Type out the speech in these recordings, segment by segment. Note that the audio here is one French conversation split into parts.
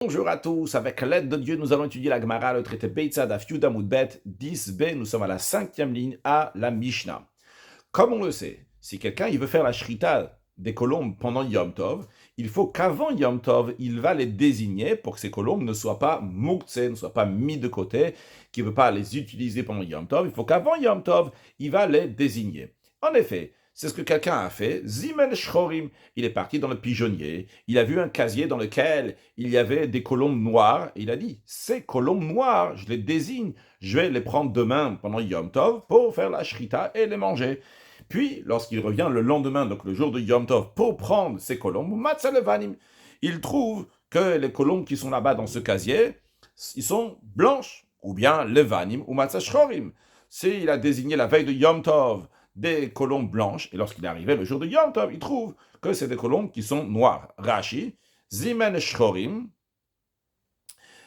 Bonjour à tous, avec l'aide de Dieu, nous allons étudier la Gemara, le traité Beitzad Daf Yud Amud Bet 10b. Nous sommes à la 5e ligne à la Mishnah. Comme on le sait, si quelqu'un il veut faire la shrita des colombes pendant Yom Tov, il faut qu'avant Yom Tov, il va les désigner pour que ces colombes ne soient pas mouktsé, ne soient pas mis de côté, qu'il ne veut pas les utiliser pendant Yom Tov. Il faut qu'avant Yom Tov, il va les désigner. En effet, c'est ce que quelqu'un a fait. Zimen Shchorim, il est parti dans le pigeonnier. Il a vu un casier dans lequel il y avait des colombes noires. Et il a dit, ces colombes noires, je les désigne. Je vais les prendre demain pendant Yom Tov pour faire la shrita et les manger. Puis, lorsqu'il revient le lendemain, donc le jour de Yom Tov, pour prendre ces colombes, Matzah Levanim, il trouve que les colombes qui sont là-bas dans ce casier, ils sont blanches, ou bien Levanim ou Matzah Shchorim. S'il a désigné la veille de Yom Tov des colombes blanches, et lorsqu'il est arrivé le jour de Yom Tov, il trouve que c'est des colombes qui sont noires. Rashi, Zimen Shchorim,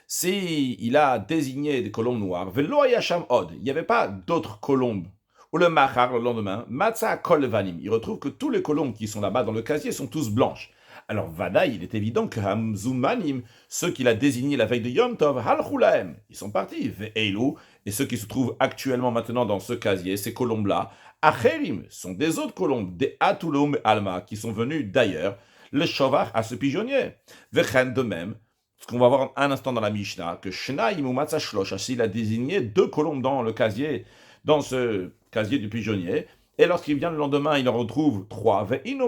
s'il a désigné des colombes noires, Velo Yasham Od, il n'y avait pas d'autres colombes, ou le Machar, le lendemain, Matzah Kol Levanim, il retrouve que tous les colombes qui sont là-bas dans le casier sont tous blanches. Alors, Vadaï, il est évident que Hamzumanim, ceux qu'il a désignés la veille de Yom Tov, Halchulaem, ils sont partis, Ve'eilu, et ceux qui se trouvent actuellement maintenant dans ce casier, ces colombes-là, Acherim, sont des autres colombes, des Atulum Alma, qui sont venus d'ailleurs, le Shovar à ce pigeonnier. Vechen de même, ce qu'on va voir un instant dans la Mishnah, que Shnaim ou Matzah Shlosh, s'il a désigné deux colombes dans le casier, dans ce casier du pigeonnier, et lorsqu'il vient le lendemain, il en retrouve trois. Et il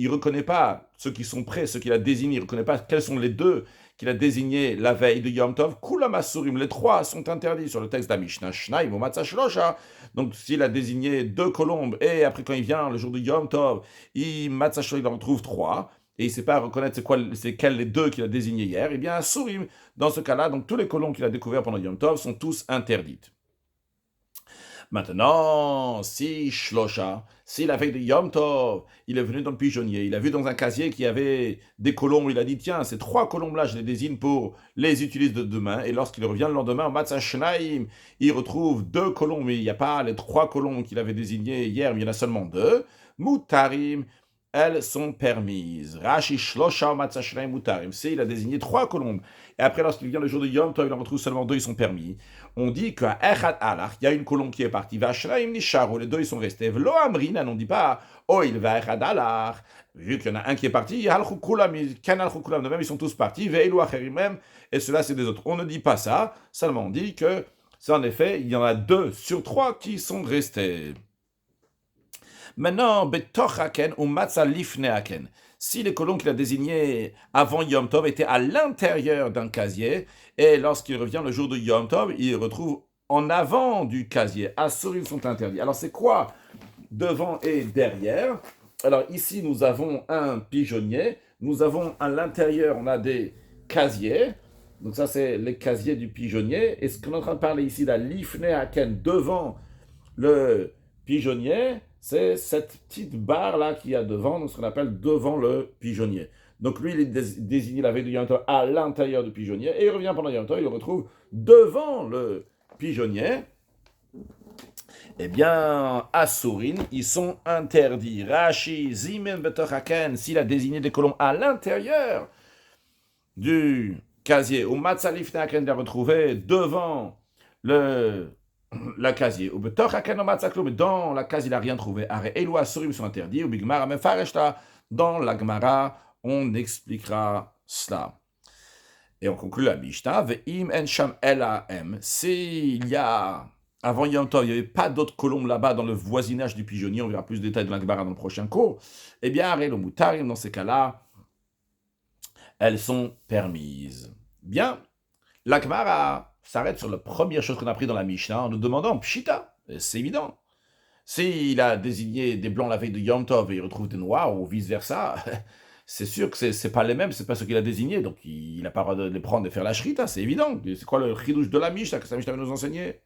ne reconnaît pas ceux qui sont prêts, ceux qu'il a désignés, il ne reconnaît pas quels sont les deux qu'il a désignés la veille de Yom Tov. Kulam Asurim, les trois sont interdits sur le texte de la Mishnah. Shnaim ou Matzah Shlosha. Donc s'il a désigné deux colombes, et après quand il vient le jour de Yom Tov, il en retrouve trois, et il ne sait pas reconnaître c'est quels les deux qu'il a désignés hier, eh bien Asurim, dans ce cas-là, donc tous les colombes qu'il a découverts pendant Yom Tov sont tous interdites. Maintenant, si Shlosha, si la veille de Yom Tov, il est venu dans le pigeonnier, il a vu dans un casier qu'il y avait des colombes, il a dit, tiens, ces trois colombes-là, je les désigne pour les utiliser de demain, et lorsqu'il revient le lendemain, Matzah Shnaim, il retrouve deux colombes, mais il n'y a pas les trois colombes qu'il avait désignées hier, mais il y en a seulement deux, Mutarim, elles sont permises. Rashi Shlosha Matzah Shnaim Mutarim, c'est il a désigné trois colombes, et après, lorsqu'il vient le jour de Yom Tov, il en retrouve seulement deux, ils sont permis. On dit qu'à Echad Alach, il y a une colombe qui est partie, Vashraim Nisharu, les deux ils sont restés. Velo Amrina, on ne dit pas, oh il va Echad Alach, vu qu'il y en a un qui est parti, Halchukulam, Kan Halchukulam, de même ils sont tous partis, Veilu Acherimem, et cela c'est des autres. On ne dit pas ça, seulement on dit que, c'est en effet, il y en a 2 sur 3 qui sont restés. Maintenant, Betochaken ou Matzalifneaken. Si les colons qu'il a désignés avant Yom Tov étaient à l'intérieur d'un casier, et lorsqu'il revient le jour de Yom Tov, il retrouve en avant du casier. Assurim sont interdits. Alors c'est quoi devant et derrière? Alors ici nous avons un pigeonnier, nous avons à l'intérieur, on a des casiers. Donc ça c'est les casiers du pigeonnier. Et ce qu'on est en train de parler ici, la Lifneaken, devant le pigeonnier, c'est cette petite barre-là qu'il y a devant, donc ce qu'on appelle devant le pigeonnier. Donc lui, il est désigné la veille de Yom Tov à l'intérieur du pigeonnier, et il revient pendant Yom Tov, il le retrouve devant le pigeonnier. Eh bien, à Sourine, ils sont interdits. Rashi, Zimen, Betochaken, s'il a désigné des colombes à l'intérieur du casier, ou Matzalifnaken l'a retrouvé devant la casier. Ou dans la case, il n'a rien trouvé. Eloi Surim sont interdits. Ou Bigmara Mefareshta. Dans la Gemara, on expliquera cela. Et on conclut la Mishnah. Ve'im en sham elahem. S'il y a, avant Yom Tov, il n'y avait pas d'autres colombes là-bas dans le voisinage du pigeonnier, on verra plus de détails de la Gemara dans le prochain cours. Eh bien, Arelo Mutarim, dans ces cas-là, elles sont permises. Bien, la Gemara s'arrête sur la première chose qu'on a appris dans la Mishnah en nous demandant Pshita, c'est évident. S'il a désigné des blancs la veille de Yom Tov et il retrouve des noirs ou vice-versa, c'est sûr que c'est pas les mêmes, c'est pas ce qu'il a désigné, donc il n'a pas le droit de les prendre et faire la shrita, c'est évident. C'est quoi le chidouche de la Mishnah que sa Mishnah va nous enseigner?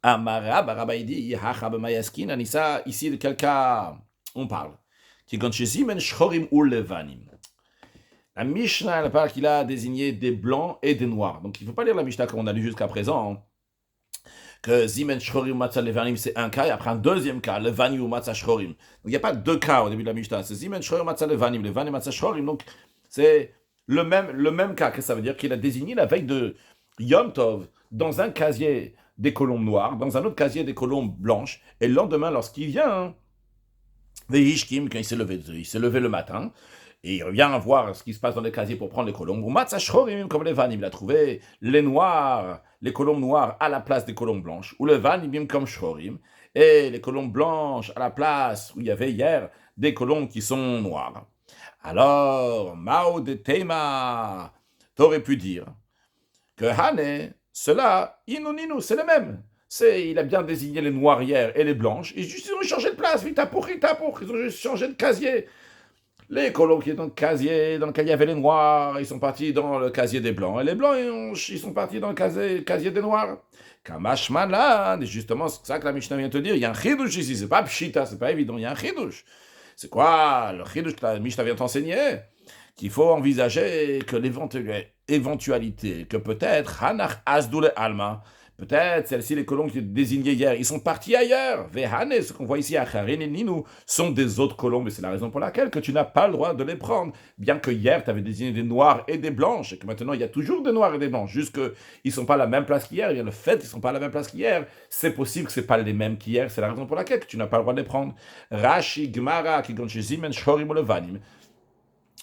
Amara, Barabaidi, Hachab Mayaskin, Anissa, ici de quel cas on parle? Qui est chez Zimen Shchorim ou Levanim. La Mishnah, elle parle qu'il a désigné des blancs et des noirs. Donc il ne faut pas lire la Mishnah comme on a lu jusqu'à présent. que Zimen Shchorim Matzah Levanim, c'est un cas, et après un deuxième cas, Levani ou Matzah Shchorim. Donc il n'y a pas deux cas au début de la Mishnah, c'est Zimen Shchorim Matzah Levanim, Levani Matzah Shchorim. Donc c'est le même cas, que ça veut dire qu'il a désigné la veille de Yom Tov dans un casier des colombes noires, dans un autre casier des colombes blanches, et le lendemain, lorsqu'il vient, Veishkim, quand il s'est levé le matin, et il revient voir ce qui se passe dans les casiers pour prendre les colombes. Ou Matzah Shchorim, comme les vanim, il a trouvé les noirs, les colombes noires à la place des colombes blanches, ou le vanim comme Shchorim, et les colombes blanches à la place où il y avait hier des colombes qui sont noires. Alors, Mao de Tema, t'aurais pu dire que Hane, cela, Inuninu, c'est le même. Il a bien désigné les noirs hier et les blanches, et juste ils ont changé de place, ils ont juste changé de casier. Les colombes qui étaient dans le casier dans lequel il y avait les noirs, ils sont partis dans le casier des blancs, et les blancs, ils sont partis dans le casier des noirs. Kamash Malan, et justement, c'est ça que la Mishnah vient te dire, il y a un chidouche ici, c'est pas pshita, c'est pas évident, il y a un chidouche. C'est quoi le chidouche que la Mishnah vient t'enseigner? Qu'il faut envisager que l'éventualité, que peut-être, Hanach Asdoule Alma, peut-être celles-ci, les colons qui étaient désignés hier, ils sont partis ailleurs. Vehane, ce qu'on voit ici, Acharin et Ninou, sont des autres colombes, et c'est la raison pour laquelle que tu n'as pas le droit de les prendre. Bien que hier, tu avais désigné des noirs et des blanches, et que maintenant, il y a toujours des noirs et des blanches, juste qu'ils ne sont pas à la même place qu'hier. Le fait qu'ils ne sont pas à la même place qu'hier, c'est possible que ce n'est pas les mêmes qu'hier, c'est la raison pour laquelle que tu n'as pas le droit de les prendre. Rashi, Gmara, Kigonchezimen, Shorim, Levanim.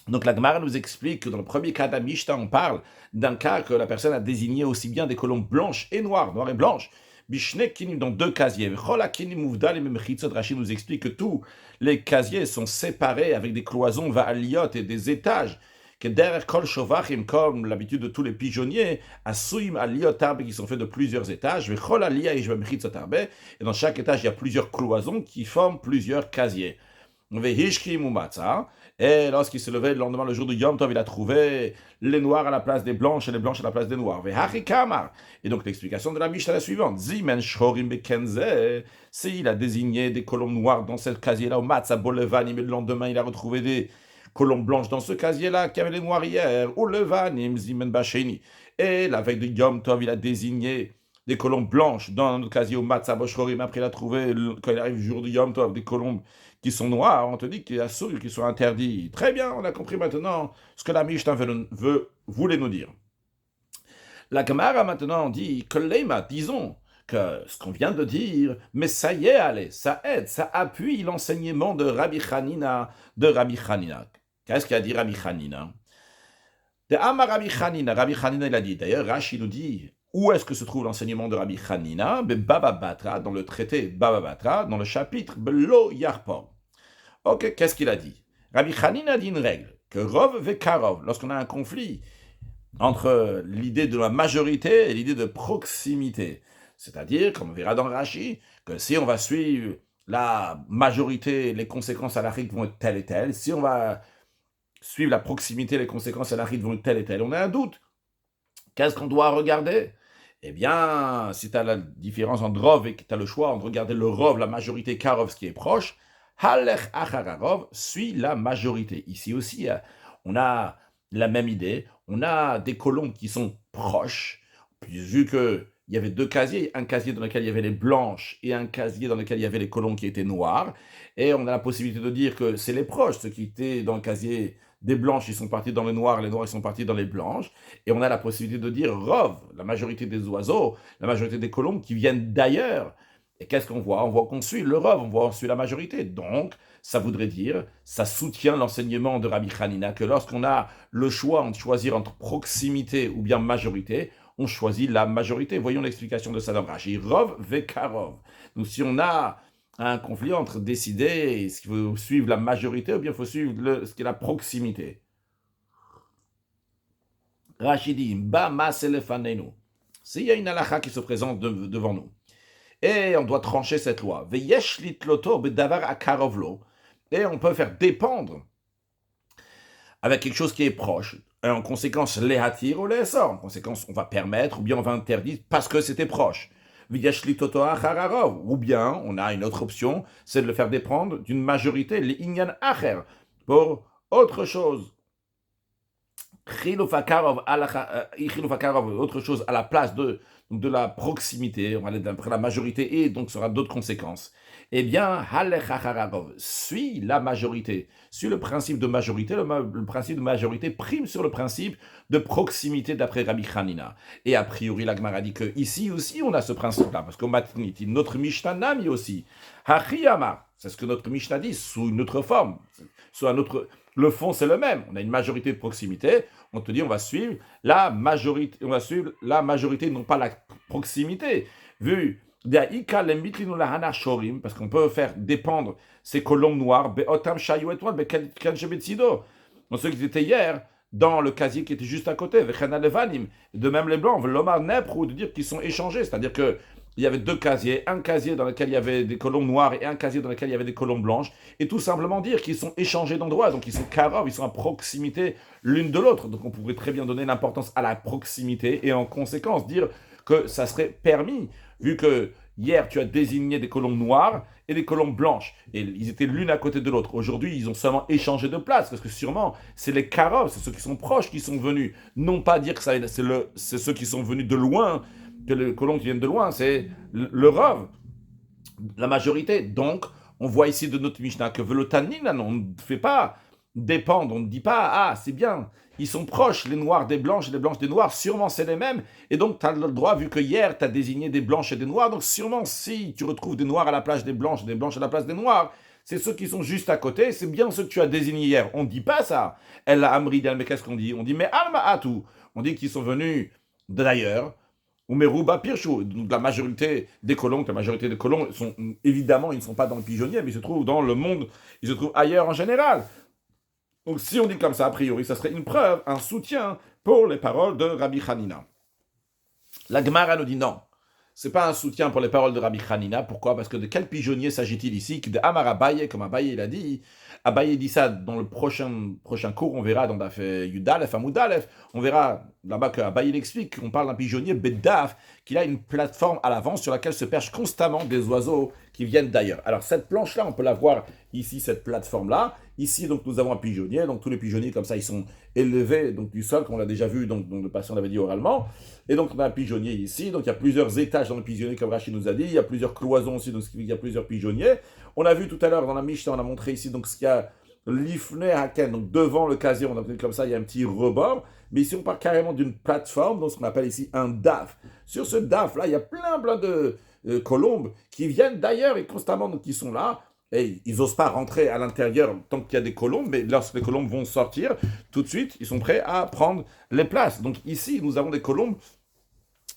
Donc la Gemara nous explique que dans le premier cas d'Amishta, on parle d'un cas que la personne a désigné aussi bien des colombes blanches et noires, noires et blanches. Bishnek kinim dans deux casiers. Chola kinim mouvdal et même Chitzot Rashi nous explique que tous les casiers sont séparés avec des cloisons va'aliot et des étages. Que derrière kol shovachim, comme l'habitude de tous les pigeonniers, asuim aliot arbe qui sont faits de plusieurs étages. Vechol alia et Chitzot arbe. Et dans chaque étage, il y a plusieurs cloisons qui forment plusieurs casiers. Vehishkim ou matzah. Et lorsqu'il s'est levé le lendemain, le jour de Yom Tov, il a trouvé les noirs à la place des blanches et les blanches à la place des noirs. Et donc l'explication de la Mishnah est la suivante. Zimen shorim bekenze. S'il a désigné des colombes noires dans ce casier-là, au matzah bolevanim, et le lendemain, il a retrouvé des colombes blanches dans ce casier-là qui avait les noirs hier. Ou levanim zimen basheni. Et la veille de Yom Tov, il a désigné des colombes blanches dans notre casier au matzah boshchorim. Après, il a trouvé, quand il arrive le jour de Yom Tov, des colombes qui sont noirs, on te dit qu'il y a ceux qui sont interdits. Très bien, on a compris maintenant ce que la Mishnah voulait nous dire. La Gemara maintenant dit que l'Ema, disons que ce qu'on vient de dire, mais ça y est, allez, ça aide, ça appuie l'enseignement de Rabbi Hanina. Qu'est-ce qu'a dit Rabbi Hanina? De Amar Rabbi Hanina, il a dit, d'ailleurs, Rashi nous dit, où est-ce que se trouve l'enseignement de Rabbi Hanina? Baba Batra, dans le traité Baba Batra, dans le chapitre Belo Yarpor. Ok, qu'est-ce qu'il a dit? Rabbi Hanina dit une règle, que Rov ve Karov, lorsqu'on a un conflit entre l'idée de la majorité et l'idée de proximité, c'est-à-dire, comme on verra dans Rashi, que si on va suivre la majorité, les conséquences à l'arrêt vont être telles et telles, si on va suivre la proximité, les conséquences à l'arrêt vont être telles et telles, on a un doute. Qu'est-ce qu'on doit regarder? Eh bien, si tu as la différence entre Rov et que tu as le choix entre regarder le Rov, la majorité, Karov, ce qui est proche, Halech Achararov suit la majorité. Ici aussi, on a la même idée. On a des colombes qui sont proches, vu qu'il y avait deux casiers, un casier dans lequel il y avait les blanches et un casier dans lequel il y avait les colombes qui étaient noires. Et on a la possibilité de dire que c'est les proches, ceux qui étaient dans le casier des blanches, ils sont partis dans les noirs ils sont partis dans les blanches. Et on a la possibilité de dire Rov, la majorité des oiseaux, la majorité des colombes qui viennent d'ailleurs. Et qu'est-ce qu'on voit? On voit qu'on suit le Rov, on suit la majorité. Donc, ça voudrait dire, ça soutient l'enseignement de Rabbi Hanina, que lorsqu'on a le choix de choisir entre proximité ou bien majorité, on choisit la majorité. Voyons l'explication de ça dans Rashi. Rov ve Karov. Donc, si on a un conflit entre décider est-ce qu'il faut suivre la majorité ou bien il faut suivre ce qui est la proximité. Rashi dit, Ba maselefanenu. S'il y a une halakha qui se présente devant nous, et on doit trancher cette loi, Veyesh litloto bedavar akarovlo, et on peut faire dépendre avec quelque chose qui est proche, et en conséquence, lehatir ou lesor, en conséquence, on va permettre ou bien on va interdire parce que c'était proche. Ou bien, on a une autre option, c'est de le faire dépendre d'une majorité, les inyan acher, pour autre chose. Chiluf Akarov, Chiluf Akarov, autre chose à la place de la proximité, on va aller d'après la majorité, et donc ça aura d'autres conséquences. Eh bien, Halech Achararov suit la majorité, suit le principe de majorité, le principe de majorité prime sur le principe de proximité d'après Rabbi Hanina. Et a priori, la Gemara dit que ici aussi on a ce principe-là, parce qu'au Matniti, notre Mishnah Nami aussi, Hachiyama, c'est ce que notre Mishnah dit, sous une autre forme, sous un autre... Le fond, c'est le même. On a une majorité de proximité. On te dit, on va suivre la majorité, non pas la proximité. Vu, parce qu'on peut faire dépendre ces colombes noires, dans ceux qui étaient hier, dans le casier qui était juste à côté, de même les blancs, ou de dire qu'ils sont échangés, c'est-à-dire que il y avait deux casiers, un casier dans lequel il y avait des colombes noires et un casier dans lequel il y avait des colombes blanches, et tout simplement dire qu'ils sont échangés d'endroits, donc ils sont karov, ils sont à proximité l'une de l'autre. Donc on pourrait très bien donner l'importance à la proximité et en conséquence dire que ça serait permis, vu que hier tu as désigné des colombes noires et des colombes blanches, et ils étaient l'une à côté de l'autre. Aujourd'hui, ils ont seulement échangé de place, parce que sûrement, c'est les karov, c'est ceux qui sont proches qui sont venus, non pas dire que c'est ceux qui sont venus de loin, que les colons qui viennent de loin, c'est le Rav, la majorité. Donc, on voit ici de notre Mishnah que le Tanin, on ne fait pas dépendre, on ne dit pas, ah, c'est bien, ils sont proches, les noirs des blanches et les blanches des noirs, sûrement c'est les mêmes, et donc tu as le droit, vu que hier tu as désigné des blanches et des noirs, donc sûrement si tu retrouves des noirs à la place des blanches et des blanches à la place des noirs, c'est ceux qui sont juste à côté, c'est bien ceux que tu as désignés hier. On ne dit pas ça. Elle a Amridan, mais qu'est-ce qu'on dit? On dit, mais Alma Atou, on dit qu'ils sont venus d'ailleurs, ou Merouba Pirchou, donc la majorité des colons sont, évidemment, ils ne sont pas dans le pigeonnier, mais ils se trouvent dans le monde, ils se trouvent ailleurs en général. Donc si on dit comme ça, a priori, ça serait une preuve, un soutien pour les paroles de Rabbi Hanina. La Gemara nous dit non. C'est pas un soutien pour les paroles de Rabbi Hanina. Pourquoi? Parce que de quel pigeonnier s'agit-il ici? De Amar Abaye, comme Abaye il a dit. Abaye dit ça dans le prochain cours, on verra dans Daf Yudalef, Amoudalef, on verra là-bas qu'Abaye explique qu'on parle d'un pigeonnier Beddaf, qu'il a une plateforme à l'avant sur laquelle se perchent constamment des oiseaux qui viennent d'ailleurs. Alors cette planche-là, on peut la voir ici, cette plateforme-là. Ici, donc, nous avons un pigeonnier. Donc tous les pigeonniers, comme ça, ils sont élevés donc, du sol, comme on l'a déjà vu, donc le patient l'avait dit oralement. Et donc on a un pigeonnier ici. Donc il y a plusieurs étages dans le pigeonnier, comme Rachid nous a dit. Il y a plusieurs cloisons aussi, donc il y a plusieurs pigeonniers. On a vu tout à l'heure dans la Mishnah, on a montré ici donc ce qu'il y a l'ifne haken, donc devant le casier, on a vu comme ça, il y a un petit rebord. Mais ici, on parle carrément d'une plateforme, donc ce qu'on appelle ici un daf. Sur ce daf-là, il y a plein de colombes qui viennent d'ailleurs et constamment, donc qui sont là. Et ils n'osent pas rentrer à l'intérieur tant qu'il y a des colombes, mais lorsque les colombes vont sortir, tout de suite, ils sont prêts à prendre les places. Donc ici, nous avons des colombes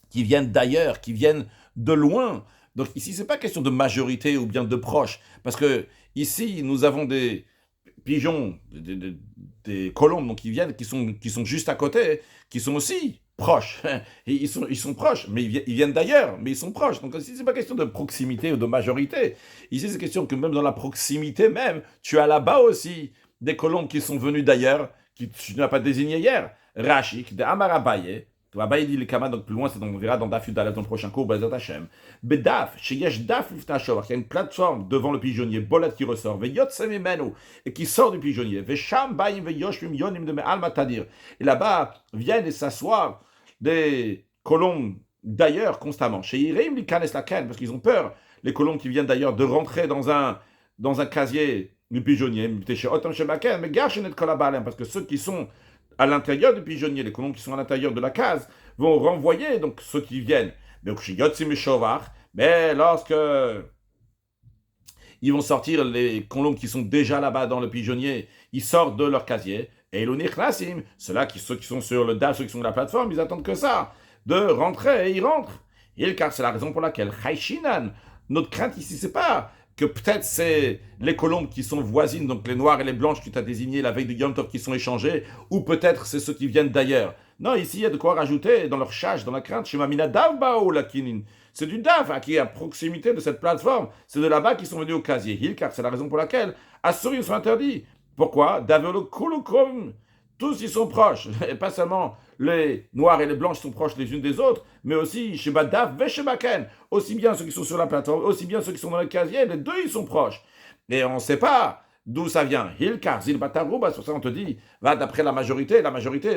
qui viennent d'ailleurs, qui viennent de loin. Donc ici, ce n'est pas question de majorité ou bien de proche, parce que ici, nous avons des pigeons, des colombes donc, qui viennent, qui sont juste à côté, qui sont aussi proches. Et ils sont proches, mais ils viennent d'ailleurs, mais ils sont proches. Donc ici, ce n'est pas question de proximité ou de majorité. Ici, c'est question que même dans la proximité même, tu as là-bas aussi des colombes qui sont venus d'ailleurs, qui tu n'as pas désigné hier. Rachik, de Amarabaye. Abaye dit les Kama, donc plus loin, c'est donc on verra dans Daf Yudalef dans le prochain cours, Bezat Hashem. Bedaf, chez Yesh Daf Liftashov, il y a une plateforme devant le pigeonnier, Bolet qui ressort, Veyotsem Emenu, et qui sort du pigeonnier, Vesham Baim Veyoshvim Yonim de Me'al Matadir. Et là-bas, viennent et s'asseoir des colombes d'ailleurs constamment. Chez Yireim Likanes Laken, parce qu'ils ont peur, les colombes qui viennent d'ailleurs de rentrer dans un casier du pigeonnier, mais Gachenet Kolabalem, parce que ceux qui sont à l'intérieur du pigeonnier, les colombes qui sont à l'intérieur de la case vont renvoyer donc ceux qui viennent. Mais lorsque ils vont sortir les colombes qui sont déjà là-bas dans le pigeonnier, ils sortent de leur casier. Et ceux qui sont sur le DAF, ceux qui sont sur la plateforme, ils attendent que ça, de rentrer et ils rentrent. Car c'est la raison pour laquelle notre crainte ici, c'est pas que peut-être c'est les colombes qui sont voisines, donc les noirs et les blanches que tu as désignées la veille de Yom Tov qui sont échangées, ou peut-être c'est ceux qui viennent d'ailleurs. Non, ici il y a de quoi rajouter dans leur charge, dans la crainte, chez Mamina Davba ou la Kinin. C'est du Dav qui est à proximité de cette plateforme. C'est de là-bas qu'ils sont venus au casier. Car c'est la raison pour laquelle Assurim sont interdits. Pourquoi? Davelo Kulukum. Tous ils sont proches, et pas seulement les noirs et les blanches sont proches les unes des autres, mais aussi chez Badaf et chez Baken, aussi bien ceux qui sont sur la plateforme, aussi bien ceux qui sont dans le casier, les deux ils sont proches. Et on ne sait pas D'où ça vient? Hilkar, Zilbatarouba, sur ça on te dit, va d'après la majorité,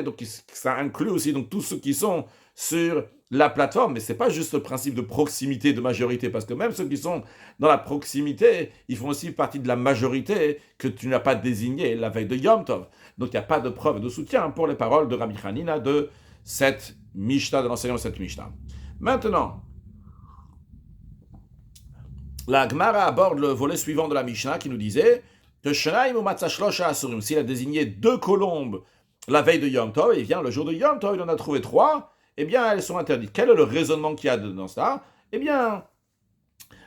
donc ça inclut aussi donc tous ceux qui sont sur la plateforme, mais c'est pas juste le principe de proximité, de majorité, parce que même ceux qui sont dans la proximité, ils font aussi partie de la majorité que tu n'as pas désigné la veille de Yom Tov. Donc il n'y a pas de preuve de soutien pour les paroles de Rabbi Hanina de cette Mishnah, de l'enseignant de cette Mishnah. Maintenant, la Gemara aborde le volet suivant de la Mishnah qui nous disait que Shnaim ou Matzashlosha Asurim, s'il a désigné 2 colombes la veille de Yom Tov, et vient le jour de Yom Tov, il en a trouvé 3, eh bien elles sont interdites. Quel est le raisonnement qu'il y a dans ça? Eh bien,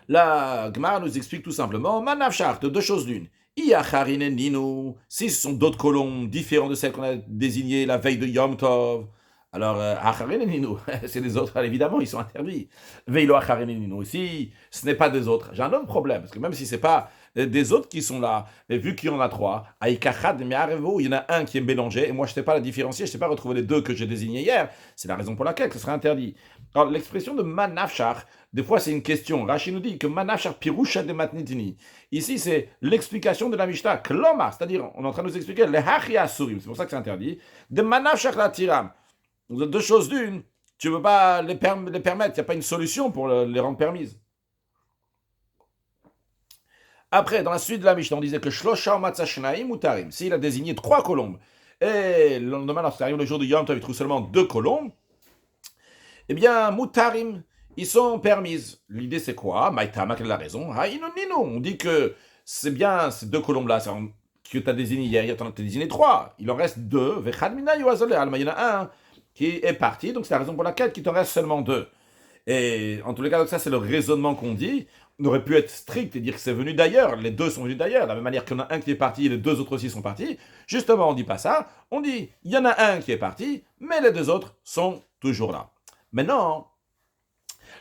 la Gemara nous explique tout simplement Manavshart, 2 choses l'une. Iacharine Ninu, si ce sont d'autres colombes différentes de celles qu'on a désignées la veille de Yom Tov, alors, Acharine Ninu, c'est des autres, évidemment, ils sont interdits. Veilo Acharine Ninu, ici, ce n'est pas des autres. J'ai un autre problème, parce que même si ce n'est pas des autres qui sont là, et vu qu'il y en a 3, Aïkachad Mearevo, il y en a un qui est mélangé, et moi je ne sais pas la différencier, je ne sais pas retrouver les 2 que j'ai désignés hier, c'est la raison pour laquelle ce sera interdit. Alors, l'expression de Manafshar, des fois c'est une question. Rachid nous dit que Manafshar Pirusha de Matnitini. Ici, c'est l'explication de la Mishnah, Kloma, c'est-à-dire, on est en train de nous expliquer les Hachia Surim, c'est pour ça que c'est interdit, de Manafshar la Tiram. 2 choses d'une, tu ne peux pas les permettre, il n'y a pas une solution pour les rendre permises. Après, dans la suite de la Mishnah, on disait que Shlosha Matzashnaim Mutarim, s'il a désigné 3 colombes, et le lendemain, lorsqu'il arrive le jour de Yom Tov, il trouve seulement 2 colombes, eh bien, Mutarim, ils sont permises. L'idée, c'est quoi? Maïtama, quelle est la raison? On dit que c'est bien ces 2 colombes-là, que tu as désigné hier, tu en as désigné 3, il en reste 2, Vechad Mina Yoazole Alma, il y en a un qui est parti, donc c'est la raison pour laquelle il t'en reste seulement 2. Et en tous les cas, donc ça c'est le raisonnement qu'on dit. On aurait pu être strict et dire que c'est venu d'ailleurs, les 2 sont venus d'ailleurs, de la même manière qu'il y en a un qui est parti et les 2 autres aussi sont partis. Justement, on dit pas ça, on dit, il y en a un qui est parti, mais les 2 autres sont toujours là. Maintenant,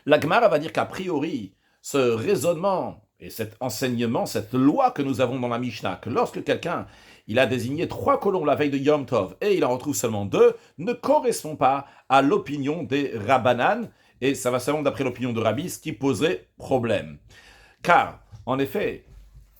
la Gemara va dire qu'a priori, ce raisonnement et cet enseignement, cette loi que nous avons dans la Mishnah, que lorsque quelqu'un il a désigné 3 colombes la veille de Yom Tov et il en retrouve seulement 2, ne correspond pas à l'opinion des Rabbanan, et ça va seulement d'après l'opinion de Rabbi, ce qui poserait problème. Car, en effet,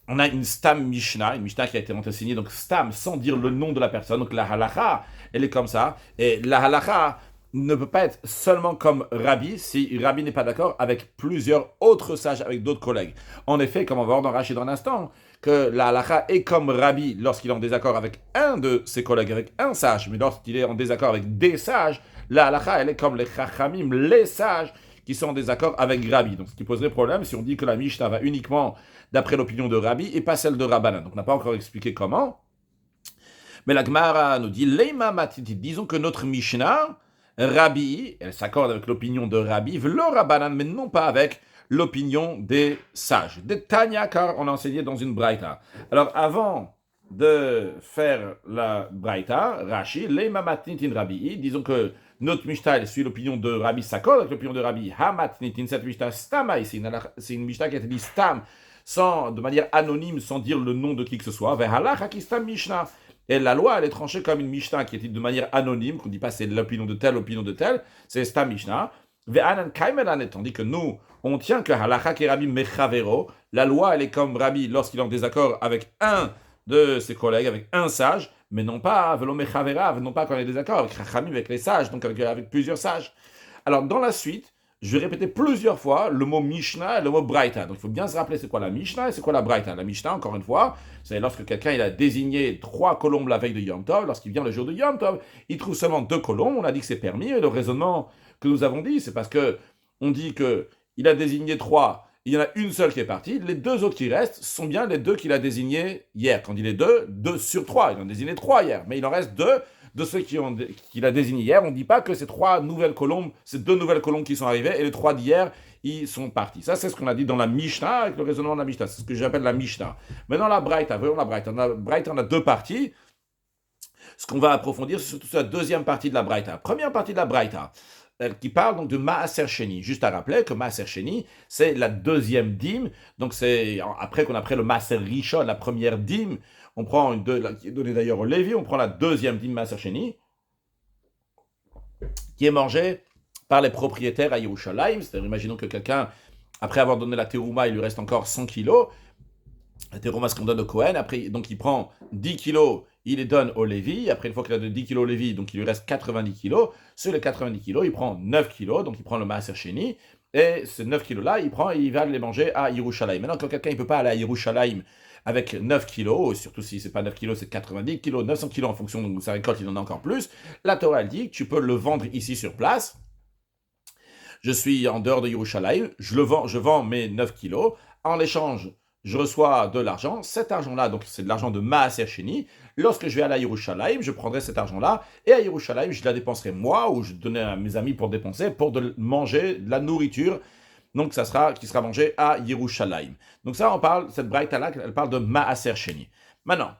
on a une Stam Mishnah, une Mishnah qui a été enseignée, donc Stam, sans dire le nom de la personne, donc la Halacha, elle est comme ça, et la Halacha ne peut pas être seulement comme Rabbi si Rabbi n'est pas d'accord avec plusieurs autres sages, avec d'autres collègues. En effet, comme on va voir dans Rachid dans un instant, que la halakha est comme Rabbi lorsqu'il est en désaccord avec un de ses collègues, avec un sage, mais lorsqu'il est en désaccord avec des sages, la halakha, elle est comme les chachamim, les sages, qui sont en désaccord avec Rabbi. Donc ce qui poserait problème si on dit que la Mishnah va uniquement d'après l'opinion de Rabbi et pas celle de Rabbanan. Donc on n'a pas encore expliqué comment. Mais la Gemara nous dit, Leima matiti, disons que notre Mishnah, Rabbi, elle s'accorde avec l'opinion de Rabbi, v'lo Rabbanan, mais non pas avec l'opinion des sages. Des Tanya, car on a enseigné dans une Braïta. Alors, avant de faire la Braïta, Rashi, Leima matnitin Rabbi, disons que notre Mishnah, elle suit l'opinion de Rabbi, s'accorde avec l'opinion de Rabbi, Hamatnitin, cette Mishnah, Stama, ici, c'est une Mishnah qui a été dit Stam, de manière anonyme, sans dire le nom de qui que ce soit, Vehalach, Akistam Mishnah. Et la loi, elle est tranchée comme une Mishnah qui est dite de manière anonyme, qu'on ne dit pas c'est l'opinion de tel, c'est sta Mishnah. Ve'anan kaimelanet, tandis que nous, on tient que halacha ki Rabbi mechavero, la loi, elle est comme Rabbi lorsqu'il est en désaccord avec un de ses collègues, avec un sage, mais non pas velo mechaverav, non pas quand il est en désaccord avec Chachamim, avec les sages, donc avec plusieurs sages. Alors, dans la suite, je vais répéter plusieurs fois le mot Mishnah et le mot Braïta. Donc il faut bien se rappeler c'est quoi la Mishnah et c'est quoi la Braïta. La Mishnah, encore une fois, c'est lorsque quelqu'un il a désigné 3 colombes la veille de Yom Tov, lorsqu'il vient le jour de Yom Tov, il trouve seulement 2 colombes, on a dit que c'est permis, et le raisonnement que nous avons dit, c'est parce que on dit que il a désigné 3, il y en a une seule qui est partie, les 2 autres qui restent sont bien les 2 qu'il a désignés hier. Quand il est 2 sur 3, il en a désigné 3 hier, mais il en reste 2 de ceux qu'il a désignés hier. On ne dit pas que ces 2 nouvelles colombes qui sont arrivées, et les 3 d'hier, ils sont partis. Ça, c'est ce qu'on a dit dans la Mishnah, avec le raisonnement de la Mishnah. C'est ce que j'appelle la Mishnah. Maintenant, la Braïta, voyons la Braïta. On a 2 parties. Ce qu'on va approfondir, c'est surtout la deuxième partie de la Braïta. Première partie de la Braïta, qui parle donc de Maaser Sheni. Juste à rappeler que Maaser Sheni, c'est la deuxième dîme. Donc c'est après qu'on a pris le Maaser Rishon, la première dîme, on prend qui est donnée d'ailleurs au Lévi, on prend la deuxième dîme Maaser Sheni, qui est mangée par les propriétaires à Yerushalayim. C'est-à-dire, imaginons que quelqu'un, après avoir donné la terouma, il lui reste encore 100 kilos. la terouma, ce qu'on donne au Kohen. Après, donc il prend 10 kilos, il les donne au Lévi. Après, une fois qu'il a donné 10 kilos au Lévi, donc il lui reste 90 kilos. Sur les 90 kilos, il prend 9 kilos, donc il prend le Maaser Sheni. Et ces 9 kilos-là, il prend et il va les manger à Yerushalayim. Maintenant, quand quelqu'un ne peut pas aller à Yerushalayim avec 9 kilos, surtout si c'est pas 9 kilos, c'est 90 kilos, 900 kilos en fonction de sa récolte, il en a encore plus. La Torah, elle dit que tu peux le vendre ici sur place. Je suis en dehors de Yerushalayim, je vends mes 9 kilos. En échange, je reçois de l'argent. Cet argent-là, donc c'est de l'argent de Maaser Sheni. Lorsque je vais aller à Yerushalayim, je prendrai cet argent-là et à Yerushalayim, je la dépenserai moi ou je donnerai à mes amis pour dépenser, pour manger de la nourriture. Donc qui sera mangé à Yerushalayim. Donc ça, cette braïta-là, elle parle de Maaser Sheni. Maintenant,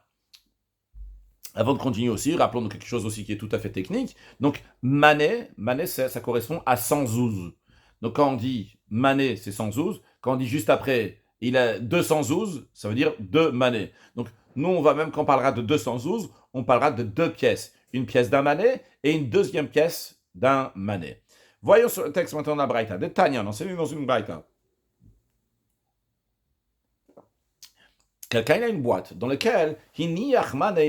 avant de continuer aussi, rappelons quelque chose aussi qui est tout à fait technique. Donc, mané, ça correspond à 100 zouz. Donc, quand on dit mané, c'est 100 zouz. Quand on dit juste après, il a 200 zouz, ça veut dire 2 mané. Donc, nous, quand on parlera de 200 zouz, on parlera de 2 pièces. Une pièce d'un mané et une deuxième pièce d'un mané. Voyons sur le texte maintenant de la braïta. De Tanya, on enseigne dans une braïta. Quelqu'un a une boîte dans laquelle il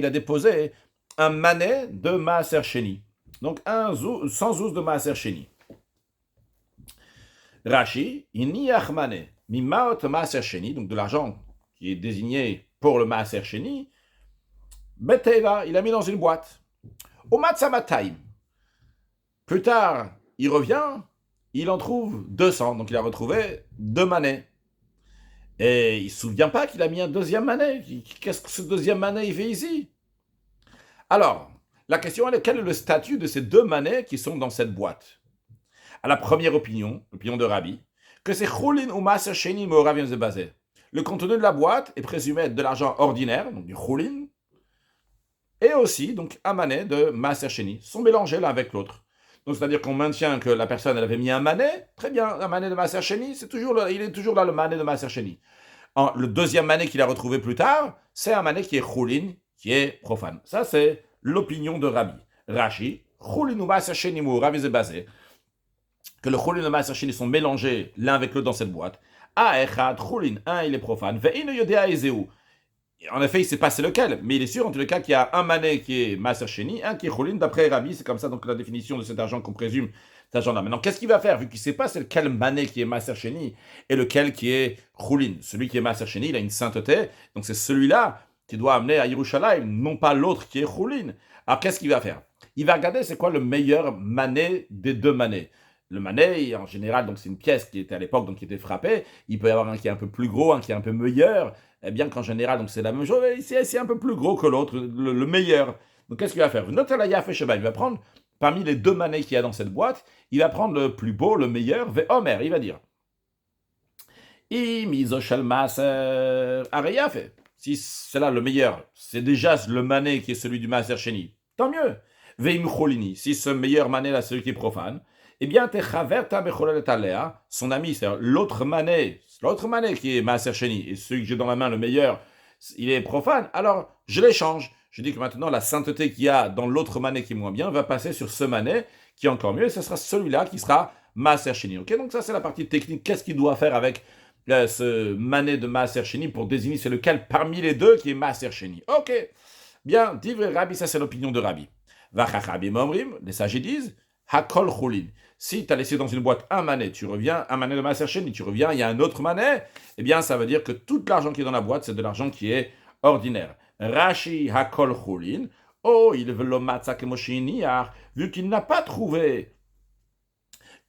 a déposé un mané de Maaser Sheni. Donc 100 zouz de Maaser Sheni. Rashi, mané, mimaot Maaser Sheni, donc de l'argent qui est désigné pour le Maaser Sheni, Beteva, il a mis dans une boîte. Au Matzamataim. Plus tard, il revient, il en trouve 200, donc il a retrouvé 2 manets. Et il ne se souvient pas qu'il a mis un deuxième manet. Qu'est-ce que ce deuxième manet il fait ici? Alors, la question est, quel est le statut de ces 2 manets qui sont dans cette boîte? À la première opinion, l'opinion de Rabbi, que c'est Choulin ou Maaser Sheni Meorav Zebazé. Le contenu de la boîte est présumé être de l'argent ordinaire, donc du Choulin, et aussi donc un manet de Maaser Sheni, sont mélangés l'un avec l'autre. Donc c'est-à-dire qu'on maintient que la personne elle avait mis un manet, très bien, un manet de Maaser Sheni, il est toujours là le manet de Maaser Sheni. Le deuxième manet qu'il a retrouvé plus tard, c'est un manet qui est choulin, qui est profane. Ça, c'est l'opinion de Rabbi. Rashi, choulin ou Maaser Sheni ou Rabbi Zebazé, que le choulin et le Maaser Sheni sont mélangés l'un avec l'autre dans cette boîte. Echad, choulin, un, il est profane. Ve'ino yodea ezeu. En effet, il ne sait pas c'est lequel, mais il est sûr en tous les cas qu'il y a un manet qui est Maaser Sheni, un qui est choulin. D'après Rabbi, c'est comme ça donc la définition de cet argent qu'on présume. Cet argent-là. Maintenant, qu'est-ce qu'il va faire vu qu'il ne sait pas c'est lequel mané qui est Maaser Sheni et lequel qui est Choulin? Celui qui est Maaser Sheni, il a une sainteté, donc c'est celui-là qui doit amener à Yerushalayim, non pas l'autre qui est Choulin. Alors, qu'est-ce qu'il va faire? Il va regarder c'est quoi le meilleur mané des 2 manets. Le manet, en général, donc c'est une pièce qui était à l'époque, donc qui était frappée. Il peut y avoir un qui est un peu plus gros, un qui est un peu meilleur. Eh bien qu'en général, donc c'est la même chose, c'est un peu plus gros que l'autre, le meilleur. Donc qu'est-ce qu'il va faire? Il va prendre parmi les 2 manets qu'il y a dans cette boîte, il va prendre le plus beau, le meilleur, Ve'omer, il va dire. Si c'est là le meilleur, c'est déjà le manet qui est celui du Maaser Sheni, tant mieux. Ve'im cholini, si ce meilleur manet là, c'est celui qui est profane, eh bien, son ami, c'est l'autre manet qui est Maaser Sheni, et celui que j'ai dans la main, le meilleur, il est profane, alors je l'échange. Je dis que maintenant, la sainteté qu'il y a dans l'autre manet qui est moins bien va passer sur ce manet qui est encore mieux, et ce sera celui-là qui sera Maaser Sheni. Ok, donc ça, c'est la partie technique. Qu'est-ce qu'il doit faire avec ce manet de Maaser Sheni pour désigner c'est lequel parmi les 2 qui est Maaser Sheni? Ok, bien, divrei Rabbi, ça c'est l'opinion de Rabbi. Vachachabim omrim, les sages disent, Hakol Choulin. Si tu as laissé dans une boîte un manet, tu reviens, un manet de Maaser Sheni, tu reviens, il y a un autre manet, eh bien, ça veut dire que tout l'argent qui est dans la boîte, c'est de l'argent qui est ordinaire. Rashi Hakol Choulin. Oh, il veut le matzah kemoshiniar, vu qu'il n'a pas trouvé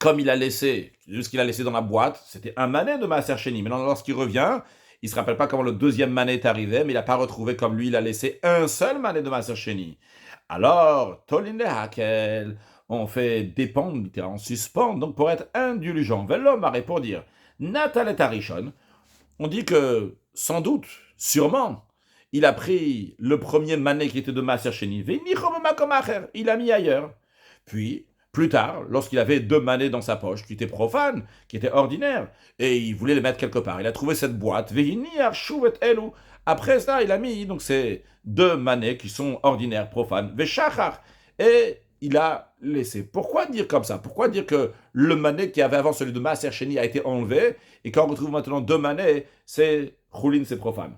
comme il a laissé, ce qu'il a laissé dans la boîte, c'était un manet de Maaser Sheni. Maintenant, lorsqu'il revient, il ne se rappelle pas comment le deuxième manet est arrivé, mais il n'a pas retrouvé comme lui, il a laissé un seul manet de Maaser Sheni. Alors, Tolin le Hakel, on fait dépendre, littéralement suspendre, donc pour être indulgent. Velom arrête pour dire, Natal et Arishon, on dit que, sans doute, sûrement, il a pris le premier manet qui était de Maaser Sheni, il l'a mis ailleurs. Puis, plus tard, lorsqu'il avait 2 manets dans sa poche, qui étaient profanes, qui étaient ordinaires, et il voulait les mettre quelque part, il a trouvé cette boîte, après ça, il a mis donc ces 2 manets qui sont ordinaires, profanes, et il a laissé. Pourquoi dire comme ça? Pourquoi dire que le manet qui avait avant celui de Maaser Sheni a été enlevé, et quand on retrouve maintenant 2 manets, c'est Choulin, c'est profane?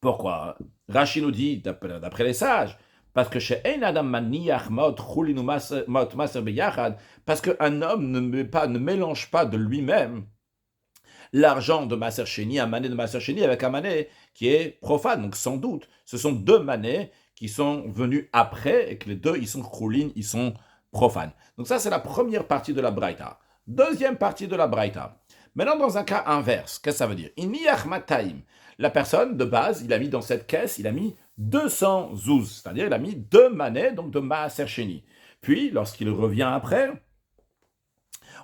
Pourquoi? Rashi nous dit, d'après les sages, parce que chez Ein Adam Maniach Mot Chulin Mot Maser Beyachad, parce qu'un homme ne mélange pas de lui-même l'argent de Maaser Sheni, un mané de Maaser Sheni, avec un mané qui est profane. Donc sans doute, ce sont deux manés qui sont venus après et que les deux, ils sont Chulin, ils sont profanes. Donc ça, c'est la première partie de la Braïta. Deuxième partie de la Braïta. Maintenant, dans un cas inverse, qu'est-ce que ça veut dire? Iniach Mataim. La personne, de base, il a mis dans cette caisse, il a mis 200 zouz, c'est-à-dire il a mis deux manets, donc de Maaser Sheni. Puis, lorsqu'il revient après,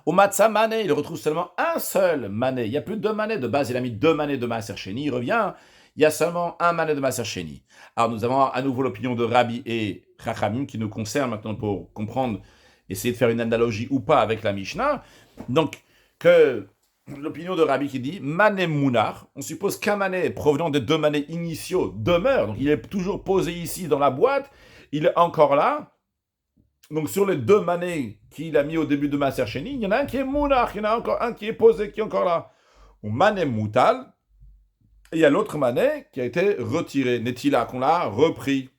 au Matzah Mané, il retrouve seulement un seul mané. Il n'y a plus de deux manets. De base, il a mis deux manets de Maaser Sheni. Il revient, il y a seulement un mané de Maaser Sheni. Alors, nous avons à nouveau l'opinion de Rabbi et Chachamim qui nous concerne maintenant pour comprendre, essayer de faire une analogie ou pas avec la Mishnah. Donc, que l'opinion de Rabbi qui dit mané mounar, on suppose qu'un mané provenant des deux manets initiaux demeure. Donc, il est toujours posé ici dans la boîte. Il est encore là. Donc, sur les deux manets qu'il a mis au début de Maaser Sheni, il y en a un qui est Mounach, il y en a encore un qui est posé, qui est encore là. Ou mané Moutal, et il y a l'autre manet qui a été retiré, Netila, qu'on l'a repris.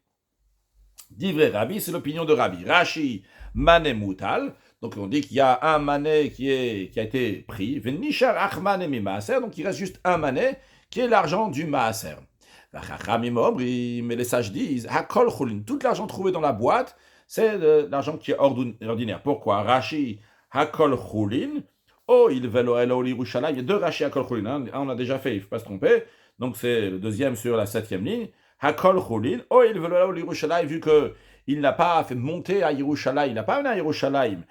Divrei Rabbi, c'est l'opinion de Rabbi. Rashi, mané Moutal, donc on dit qu'il y a un manet qui a été pris. Venishar Achmané mi Maaser, donc il reste juste un manet qui est l'argent du Maaser. Mais les sages disent, Hakol Chulin, tout l'argent trouvé dans la boîte, c'est l'argent qui est ordinaire. Pourquoi? Rashi Hakol Chulin. Oh, il y a deux Rashi Hakol Chulin. On a déjà fait, il ne faut pas se tromper. Donc c'est le deuxième sur la 7e ligne. Hakol Chulin. Oh, il vu qu'il n'a pas fait monter à Yerushalayim. Il n'a pas amené à Yerushalayim.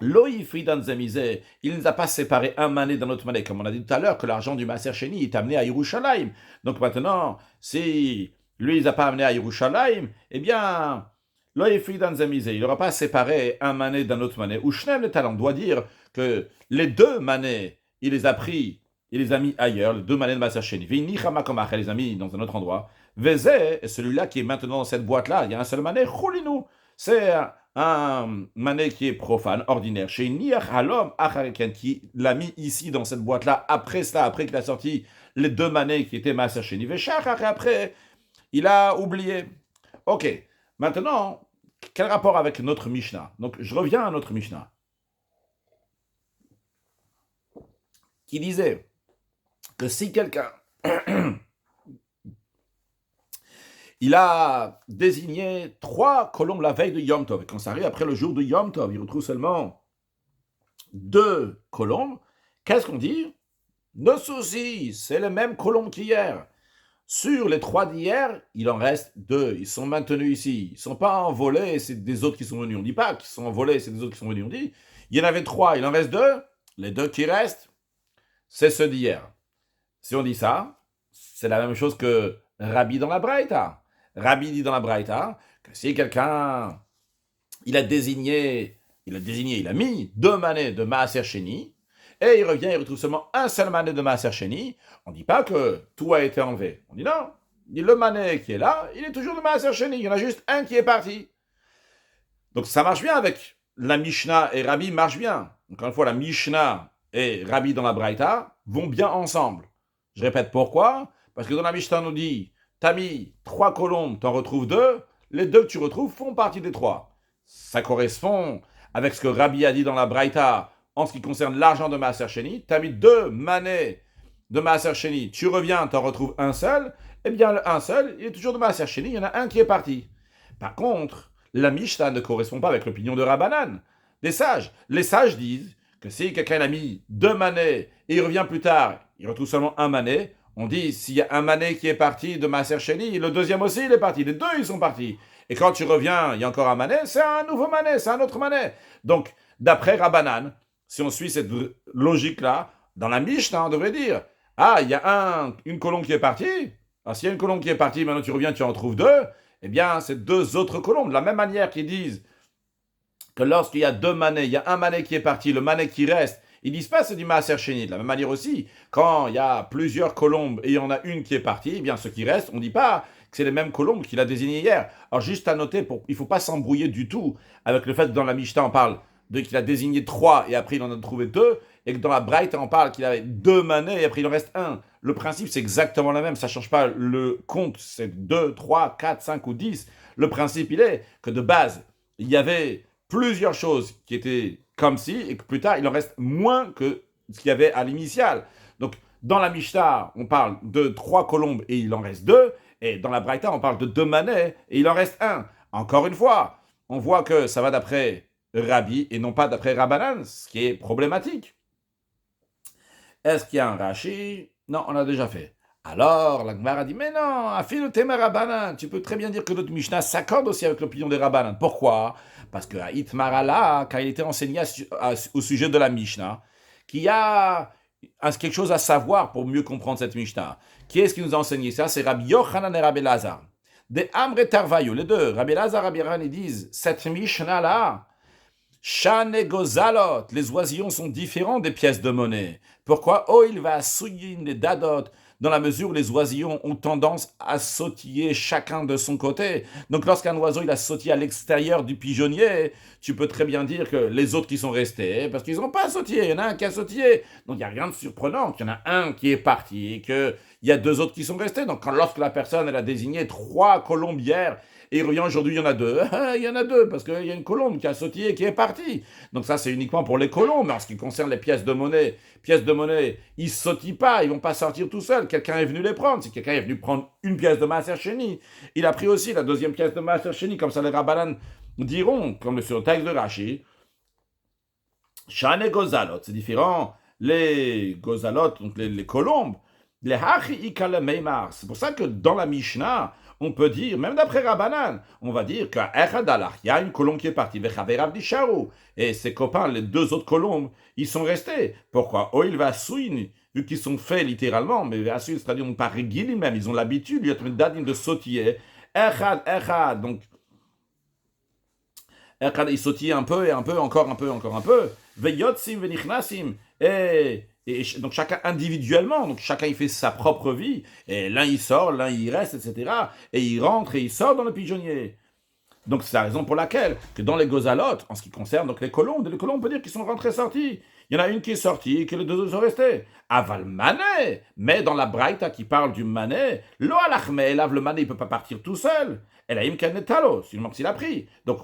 Il ne nous a pas séparé un mané d'un autre mané. Comme on a dit tout à l'heure, que l'argent du Maaser Sheni est amené à Yerushalayim. Donc maintenant, si lui, il n'a pas amené à Yerushalayim, eh bien, il n'aura pas séparé un mané d'un autre mané. Ou Shnem le talent doit dire que les deux manés, il les a pris, il les a mis ailleurs, les deux manés de Maaser Sheni. Il les a mis dans un autre endroit. Vezé, et celui-là qui est maintenant dans cette boîte-là, il y a un seul mané, Chulinu. C'est un mané qui est profane, ordinaire. Chez Niach Halom Achareken, qui l'a mis ici dans cette boîte-là, après cela, après qu'il a sorti les deux manés qui étaient Maaser Sheni. Veshach, après, il a oublié. Ok. Maintenant, quel rapport avec notre Mishnah? Donc, je reviens à notre Mishnah, qui disait que si quelqu'un, il a désigné 3 colombes la veille de Yom Tov, et quand ça arrive après le jour de Yom Tov, il retrouve seulement 2 colombes, qu'est-ce qu'on dit? No souci, c'est les mêmes colombes qu'hier. Sur les 3 d'hier, il en reste 2. Ils sont maintenus ici. Ils ne sont pas envolés, c'est des autres qui sont venus. On ne dit pas qu'ils sont envolés, c'est des autres qui sont venus. On dit, il y en avait 3, il en reste 2. Les 2 qui restent, c'est ceux d'hier. Si on dit ça, c'est la même chose que Rabbi dans la Braïta. Rabbi dit dans la Braïta que si quelqu'un, il a mis 2 manets de Maaser Sheni, et il revient, il retrouve seulement un seul mané de Maaser Sheni, on ne dit pas que tout a été enlevé. On dit non. Le mané qui est là, il est toujours de Maaser Sheni. Il y en a juste un qui est parti. Donc ça marche bien avec la Mishnah et Rabbi marche bien. Encore une fois, la Mishnah et Rabbi dans la Braïta vont bien ensemble. Je répète pourquoi. Parce que dans la Mishnah, on nous dit, t'as mis 3 colombes, t'en retrouves 2. Les 2 que tu retrouves font partie des 3. Ça correspond avec ce que Rabbi a dit dans la Braïta en ce qui concerne l'argent de Maaser Sheni. T'as mis 2 manets de Maaser Sheni, tu reviens, t'en retrouves un seul, eh bien le un seul, il est toujours de Maaser Sheni, il y en a un qui est parti. Par contre, la Mishnah ne correspond pas avec l'opinion de Rabbanan, des sages. Les sages disent que si quelqu'un a mis 2 manets et il revient plus tard, il retrouve seulement un manet, on dit s'il y a un manet qui est parti de Maaser Sheni, le deuxième aussi il est parti, les 2 ils sont partis. Et quand tu reviens, il y a encore un manet, c'est un nouveau manet, c'est un autre manet. Donc, d'après Rabbanan, si on suit cette logique-là, dans la Mishnah, on devrait dire ah, il y a une colombe qui est partie. Alors, s'il y a une colombe qui est partie, maintenant tu reviens, tu en trouves 2. Eh bien, c'est 2 autres colombes. De la même manière qu'ils disent que lorsqu'il y a 2 manets, il y a un manet qui est parti, le manet qui reste, ils disent pas c'est du Maaser Sheni. De la même manière aussi, quand il y a plusieurs colombes et il y en a une qui est partie, eh bien, ce qui reste, on ne dit pas que c'est les mêmes colombes qu'il a désignées hier. Alors, juste à noter, il ne faut pas s'embrouiller du tout avec le fait que dans la Mishnah, on parle qu'il a désigné 3 et après il en a trouvé 2. Et que dans la Braïta, on parle qu'il avait 2 manets et après il en reste 1. le principe c'est exactement le même, ça ne change pas le compte, c'est 2, 3, 4, 5 ou 10. Le principe il est que de base, il y avait plusieurs choses qui étaient comme si, et que plus tard il en reste moins que ce qu'il y avait à l'initial. Donc dans la Mishnah, on parle de 3 colombes et il en reste 2, et dans la Braïta, on parle de 2 manets et il en reste un. Encore une fois, on voit que ça va d'après Rabbi et non pas d'après Rabbanan, ce qui est problématique. Est-ce qu'il y a un Rashi? Non, on l'a déjà fait. Alors, la Gemara dit, mais non, afin le thème Rabbanan, tu peux très bien dire que notre Mishnah s'accorde aussi avec l'opinion des Rabbanan. Pourquoi? Parce que à Itmarala, quand il était enseigné au sujet de la Mishnah, qu'il y a quelque chose à savoir pour mieux comprendre cette Mishnah. Qui est-ce qui nous a enseigné ça? C'est Rabbi Yochanan et Rabbi Lazar. Des Amre Tarvayu, les deux, Rabbi Lazar et Rabbi Yochanan, ils disent, cette Mishnah-là, Shane Gozalot, les oisillons sont différents des pièces de monnaie. Pourquoi? Oh, il va souiller les dadot, dans la mesure où les oisillons ont tendance à sautiller chacun de son côté. Donc lorsqu'un oiseau il a sautillé à l'extérieur du pigeonnier, tu peux très bien dire que les autres qui sont restés, parce qu'ils n'ont pas sautillé, il y en a un qui a sautillé. Donc il n'y a rien de surprenant, qu'il y en a un qui est parti et qu'il y a 2 autres qui sont restés. Donc lorsque la personne elle a désigné 3 colombières, et il revient aujourd'hui, il y en a 2. Il y en a 2, parce qu'il y a une colombe qui a sautillé et qui est partie. Donc ça, c'est uniquement pour les colombes. Mais en ce qui concerne les pièces de monnaie, ils ne sautillent pas, ils ne vont pas sortir tout seuls. Quelqu'un est venu les prendre. Si quelqu'un est venu prendre une pièce de Maaser Sheni, il a pris aussi la deuxième pièce de Maaser Sheni. Comme ça, les Rabbanan diront, comme sur le texte de Rashi, Shane Gozalot, c'est différent. Les Gozalot, donc les colombes, les Hachi Ikale Meimar. C'est pour ça que dans la Mishnah, on peut dire, même d'après Rabbanan, on va dire qu'à Echadalach, il y a une colombe qui est partie, Vechaverav Disharu, et ses copains, les 2 autres colombes, ils sont restés. Pourquoi? Oh, il va souin, vu qu'ils sont faits littéralement, mais Assuin, c'est-à-dire par Gilim même, ils ont l'habitude, de sautiller. Echad, donc il sautille un peu, et un peu, encore un peu, encore un peu. Veyotsim, venichnasim, et donc chacun individuellement, donc chacun il fait sa propre vie, et l'un il sort, l'un il reste, etc. Et il rentre et il sort dans le pigeonnier. Donc c'est la raison pour laquelle, que dans les gozalotes, en ce qui concerne donc les colombes on peut dire qu'ils sont rentrés sortis. Il y en a une qui est sortie et que les 2 autres sont restés. Aval mané, mais dans la Braïta qui parle du mané, lo alachme, le mané il peut pas partir tout seul. Elaim kanetalo, seulement s'il a pris. Donc,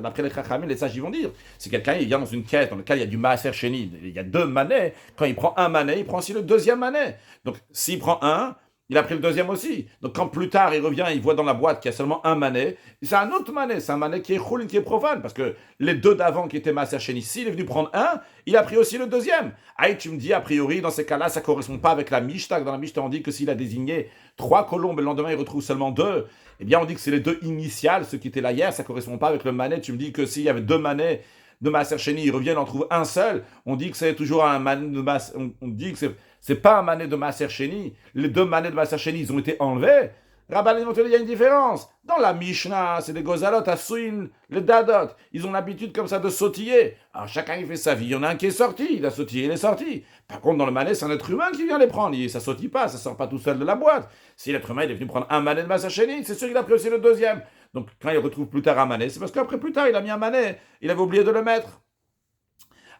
d'après les Chachamim, les sages ils vont dire, si quelqu'un il vient dans une caisse dans laquelle il y a du maaser sheni, il y a 2 manets, quand il prend un manet, il prend aussi le deuxième manet. Donc, s'il prend un, il a pris le deuxième aussi. Donc, quand plus tard il revient, il voit dans la boîte qu'il y a seulement un manet, c'est un autre manet, c'est un manet qui est choulin, qui est profane, parce que les 2 d'avant qui étaient maaser sheni, s'il est venu prendre un, il a pris aussi le deuxième. Aïe, tu me dis, a priori, dans ces cas-là, ça ne correspond pas avec la Mishnah. Dans la Mishnah, on dit que s'il a désigné 3 colombes et le lendemain il retrouve seulement 2, eh bien on dit que c'est les 2 initiales, ceux qui étaient là hier, ça ne correspond pas avec le manet. Tu me dis que s'il y avait 2 manets de Maaser Sheni, il revient, il en trouve un seul, on dit que c'est toujours un manet de Maaser, on dit que c'est pas un manet de Maaser Sheni, les 2 manets de Maaser Sheni, ils ont été enlevés. Rabbanan vont te dire, il y a une différence. Dans la Mishnah, c'est des gozalot, Asuin, les dadot. Ils ont l'habitude comme ça de sautiller. Alors chacun il fait sa vie. Il y en a un qui est sorti, il a sautillé, il est sorti. Par contre, dans le manet, c'est un être humain qui vient les prendre. Ça sautille pas, ça sort pas tout seul de la boîte. Si l'être humain il est venu prendre un manet de Maaser Sheni, c'est sûr qu'il a pris aussi le deuxième. Donc quand il retrouve plus tard un manet, c'est parce qu'après plus tard, il a mis un manet. Il avait oublié de le mettre.